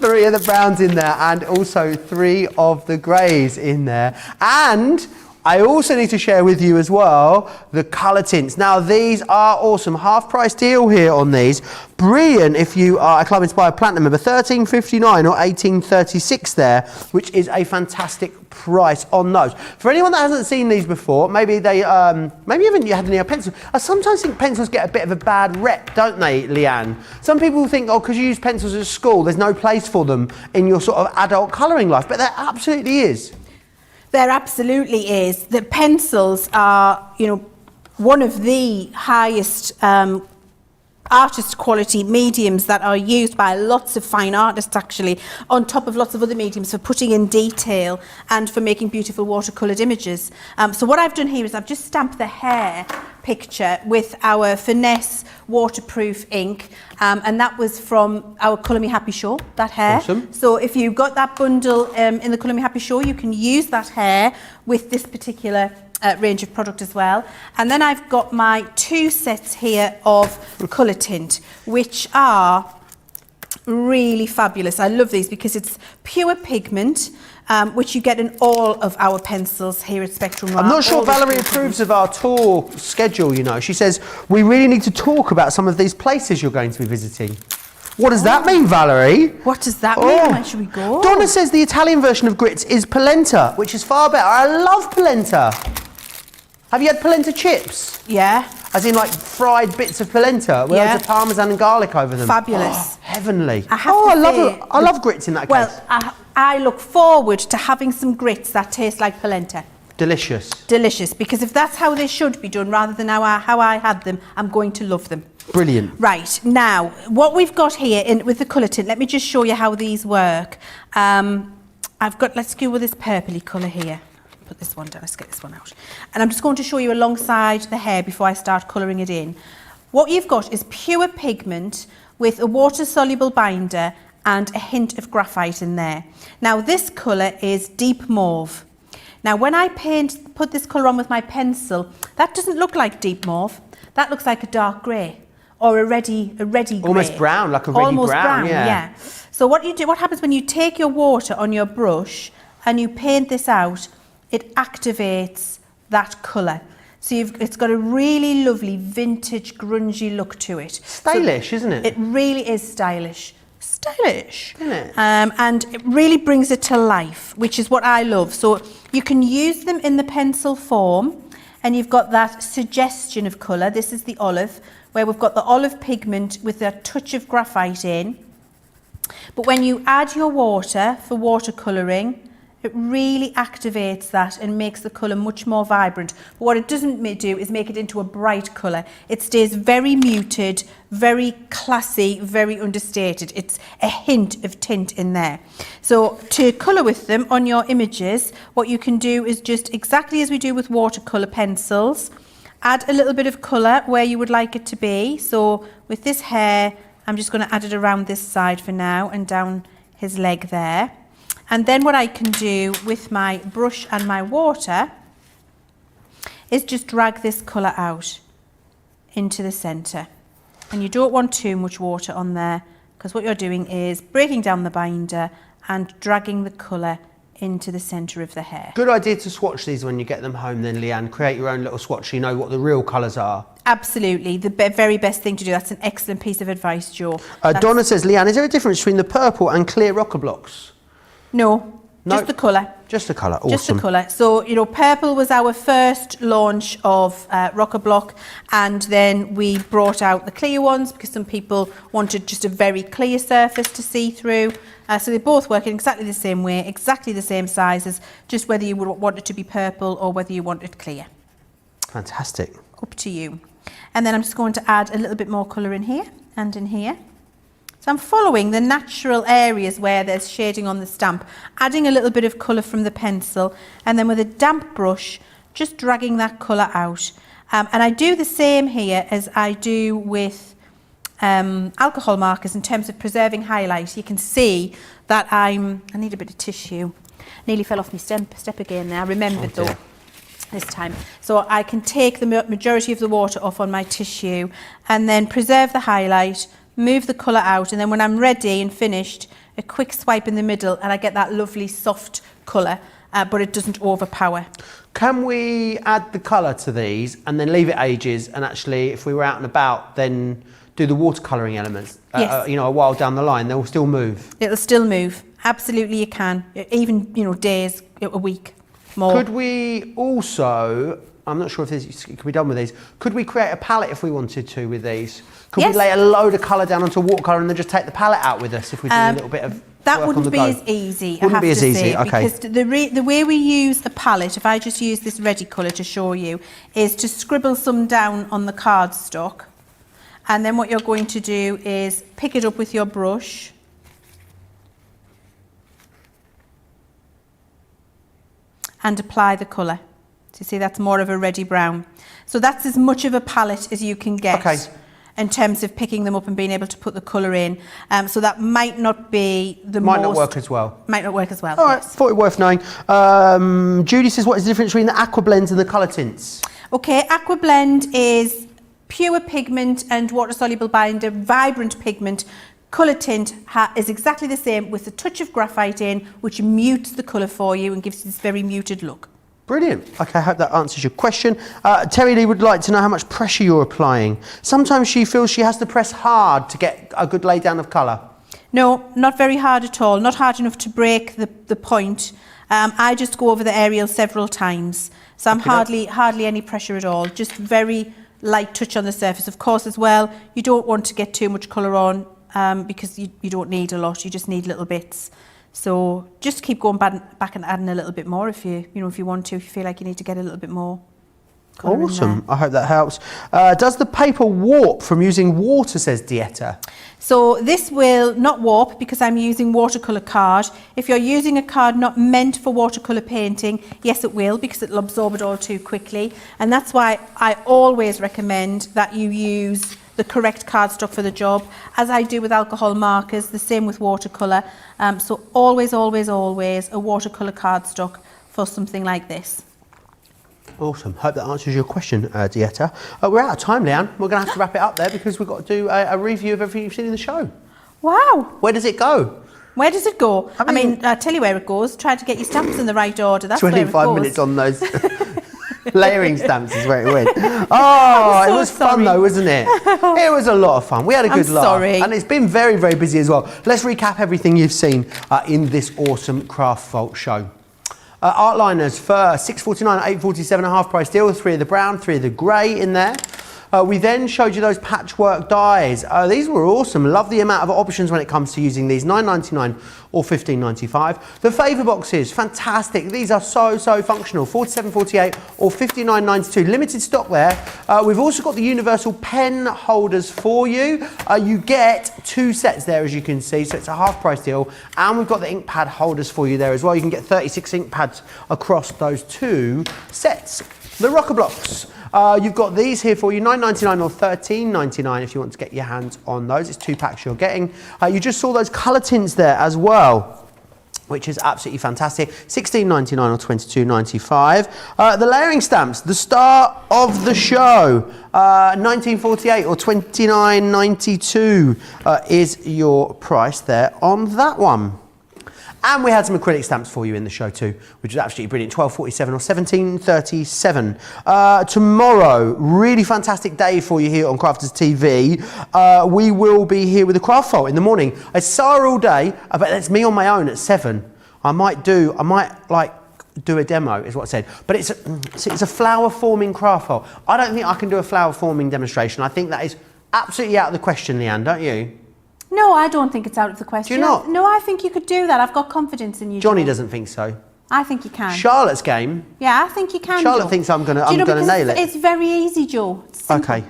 3 of the browns in there and also 3 of the greys in there. And I also need to share with you as well the colour tints. Now these are awesome. Half price deal here on these. Brilliant if you are a Club Inspired Platinum member. $13.59 or $18.36 there, which is a fantastic price on those. For anyone that hasn't seen these before, maybe they maybe you haven't had any pencils. I sometimes think pencils get a bit of a bad rep, don't they, Leanne? Some people think, oh, because you use pencils at school, there's no place for them in your sort of adult colouring life, but there absolutely is. There absolutely is. The pencils are, you know, one of the highest artist quality mediums that are used by lots of fine artists, actually, on top of lots of other mediums for putting in detail and for making beautiful watercoloured images. So what I've done here is I've just stamped the hair picture with our Finesse waterproof ink, and that was from our Colour Me Happy show, that hair. Awesome. So if you got that bundle in the Colour Me Happy show, you can use that hair with this particular range of product as well. And then I've got my 2 sets here of colour tint, which are really fabulous. I love these because it's pure pigment, which you get in all of our pencils here at Spectrum Noir. I'm not sure Valerie approves of our tour schedule, you know. She says, we really need to talk about some of these places you're going to be visiting. What does that mean, Valerie? What does that mean? Where should we go? Donna says the Italian version of grits is polenta, which is far better. I love polenta. Have you had polenta chips? Yeah. As in like fried bits of polenta with loads of parmesan and garlic over them. Fabulous. Oh, heavenly. I love grits in that case. Well, I look forward to having some grits that taste like polenta. Delicious. Delicious, because if that's how they should be done rather than how I had them, I'm going to love them. Brilliant. Right, now, what we've got here with the colour tint, let me just show you how these work. Let's go with this purpley colour here. Put this one down, let's get this one out. And I'm just going to show you alongside the hair before I start colouring it in. What you've got is pure pigment with a water-soluble binder and a hint of graphite in there. Now this colour is deep mauve. Now when I put this colour on with my pencil, that doesn't look like deep mauve. That looks like a dark grey or a ready grey. Almost brown, like a ready Almost brown, yeah. So what happens when you take your water on your brush and you paint this out, it activates that colour. So it's got a really lovely vintage grungy look to it. Stylish, isn't it? It really is stylish. Stylish. Isn't it? And it really brings it to life, which is what I love. So you can use them in the pencil form, and you've got that suggestion of colour. This is the olive, where we've got the olive pigment with a touch of graphite in. But when you add your water for watercolouring, it really activates that and makes the colour much more vibrant. But what it doesn't do is make it into a bright colour. It stays very muted, very classy, very understated. It's a hint of tint in there. So to colour with them on your images, what you can do is just exactly as we do with watercolour pencils, add a little bit of colour where you would like it to be. So with this hair, I'm just going to add it around this side for now and down his leg there. And then what I can do with my brush and my water is just drag this colour out into the centre. And you don't want too much water on there, because what you're doing is breaking down the binder and dragging the colour into the centre of the hair. Good idea to swatch these when you get them home then, Leanne. Create your own little swatch so you know what the real colours are. Absolutely, the very best thing to do. That's an excellent piece of advice, Jo. Donna says, Leanne, is there a difference between the purple and clear rocker blocks? No, just the colour. Just the colour, awesome. Just the colour. So, you know, purple was our first launch of Rocker Block, and then we brought out the clear ones because some people wanted just a very clear surface to see through. So they both work in exactly the same way, exactly the same sizes, just whether you would want it to be purple or whether you want it clear. Fantastic. Up to you. And then I'm just going to add a little bit more colour in here and in here. So I'm following the natural areas where there's shading on the stamp, adding a little bit of colour from the pencil, and then with a damp brush, just dragging that colour out. And I do the same here as I do with alcohol markers in terms of preserving highlight. You can see that I need a bit of tissue. Nearly fell off my step again now. I remembered though this time. So I can take the majority of the water off on my tissue and then preserve the highlight, move the colour out, and then when I'm ready and finished, a quick swipe in the middle and I get that lovely soft colour, but it doesn't overpower. Can we add the colour to these and then leave it ages, and actually if we were out and about then do the watercolouring elements, yes. You know, a while down the line, they'll still move? It'll still move, absolutely you can, even, you know, days, a week, more. Could we also, I'm not sure if this could be done with these, could we create a palette if we wanted to with these? Could yes. we lay a load of colour down onto a watercolour and then just take the palette out with us if we do a little bit of that work wouldn't on the be go? as easy, Wouldn't I have be as to easy, say, okay. because the way we use the palette, if I just use this ready colour to show you, is to scribble some down on the cardstock, and then what you're going to do is pick it up with your brush, and apply the colour. So you see that's more of a reddy brown. So that's as much of a palette as you can get. Okay. In terms of picking them up and being able to put the colour in. So that might not be the Might not work as well. Might not work as well. All right, yes. thought it worth knowing. Judy says, what is the difference between the Aqua blends and the colour tints? Okay, Aqua Blend is pure pigment and water-soluble binder, vibrant pigment. Colour tint is exactly the same with a touch of graphite in, which mutes the colour for you and gives this very muted look. Brilliant. Okay, I hope that answers your question. Terry Lee would like to know how much pressure you're applying. Sometimes she feels she has to press hard to get a good lay down of colour. No, not very hard at all. Not hard enough to break the point. I just go over the aerial several times. So I'm hardly any pressure at all. Just very light touch on the surface. Of course, as well, you don't want to get too much colour on because you don't need a lot. You just need little bits. So just keep going back and adding a little bit more if you want to, if you feel like you need to get a little bit more colour. Awesome. I hope that helps. Does the paper warp from using water, says Dieta? So this will not warp because I'm using watercolour card. If you're using a card not meant for watercolour painting, yes it will, because it'll absorb it all too quickly. And that's why I always recommend that you use the correct cardstock for the job, as I do with alcohol markers, the same with watercolour. So always, always, always a watercolour cardstock for something like this. Awesome. Hope that answers your question, Dieta. We're out of time, Leann. We're going to have to wrap it up there because we've got to do a review of everything you've seen in the show. Wow. Where does it go? Where does it go? I mean, I'll tell you where it goes. Try to get your stamps in the right order. That's where it goes. 25 minutes on those layering stamps is where it went. Oh, it was fun though, wasn't it? It was a lot of fun. We had a good laugh. Sorry. And it's been very, very busy as well. Let's recap everything you've seen in this awesome Craft Vault show. Art liners for £6.49, £8.47 a half price deal. 3 of the brown, 3 of the grey in there. We then showed you those patchwork dies. These were awesome. Love the amount of options when it comes to using these. £9.99 or £15.95. The favour boxes, fantastic. These are so functional. £47.48 or £59.92. Limited stock there. We've also got the universal pen holders for you. You get 2 sets there, as you can see, so it's a half price deal. And we've got the ink pad holders for you there as well. You can get 36 ink pads across those 2 sets. The rocker blocks. You've got these here for you, £9.99 or £13.99 if you want to get your hands on those. It's 2 packs you're getting. You just saw those colour tints there as well, which is absolutely fantastic. £16.99 or £22.95. The layering stamps, the star of the show, £19.48 or £29.92 is your price there on that one. And we had some acrylic stamps for you in the show too, which is absolutely brilliant. £12.47 or £17.37. Tomorrow, really fantastic day for you here on Crafters TV. We will be here with the Craft Vault in the morning. It's Sarah all day, but it's me on my own at 7. I might do a demo, is what I said. But it's a flower forming Craft Vault. I don't think I can do a flower forming demonstration. I think that is absolutely out of the question, Leann, don't you? No, I don't think it's out of the question. Do you not? No, I think you could do that. I've got confidence in you. Johnny Joe. doesn't think so. I think you can. Charlotte's game. Yeah, I think you can. Charlotte Joe. thinks I'm gonna because nail it. It's very easy, Joe. It's simple. Okay.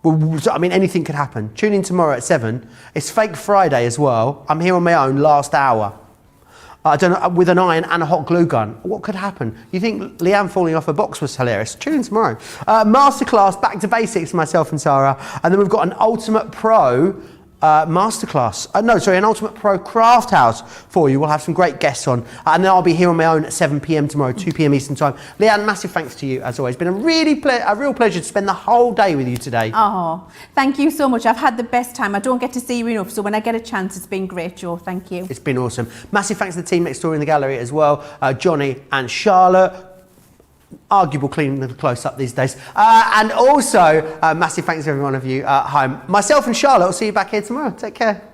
Well, I mean, anything could happen. Tune in tomorrow at 7. It's Fake Friday as well. I'm here on my own, last hour. I don't know, with an iron and a hot glue gun. What could happen? You think Leann falling off a box was hilarious? Tune in tomorrow. Masterclass, back to basics, myself and Sarah. And then we've got an Ultimate Pro masterclass. An Ultimate Pro Craft House for you. We'll have some great guests on. And then I'll be here on my own at 7 p.m. tomorrow, 2 p.m. Eastern Time. Leann, massive thanks to you, as always. It's been a real pleasure to spend the whole day with you today. Oh, thank you so much. I've had the best time. I don't get to see you enough, so when I get a chance, it's been great, Joe. Thank you. It's been awesome. Massive thanks to the team next door in the gallery as well. Johnny and Charlotte. Arguable cleaning the close-up these days. And also, massive thanks to every one of you at home. Myself and Charlotte will see you back here tomorrow. Take care.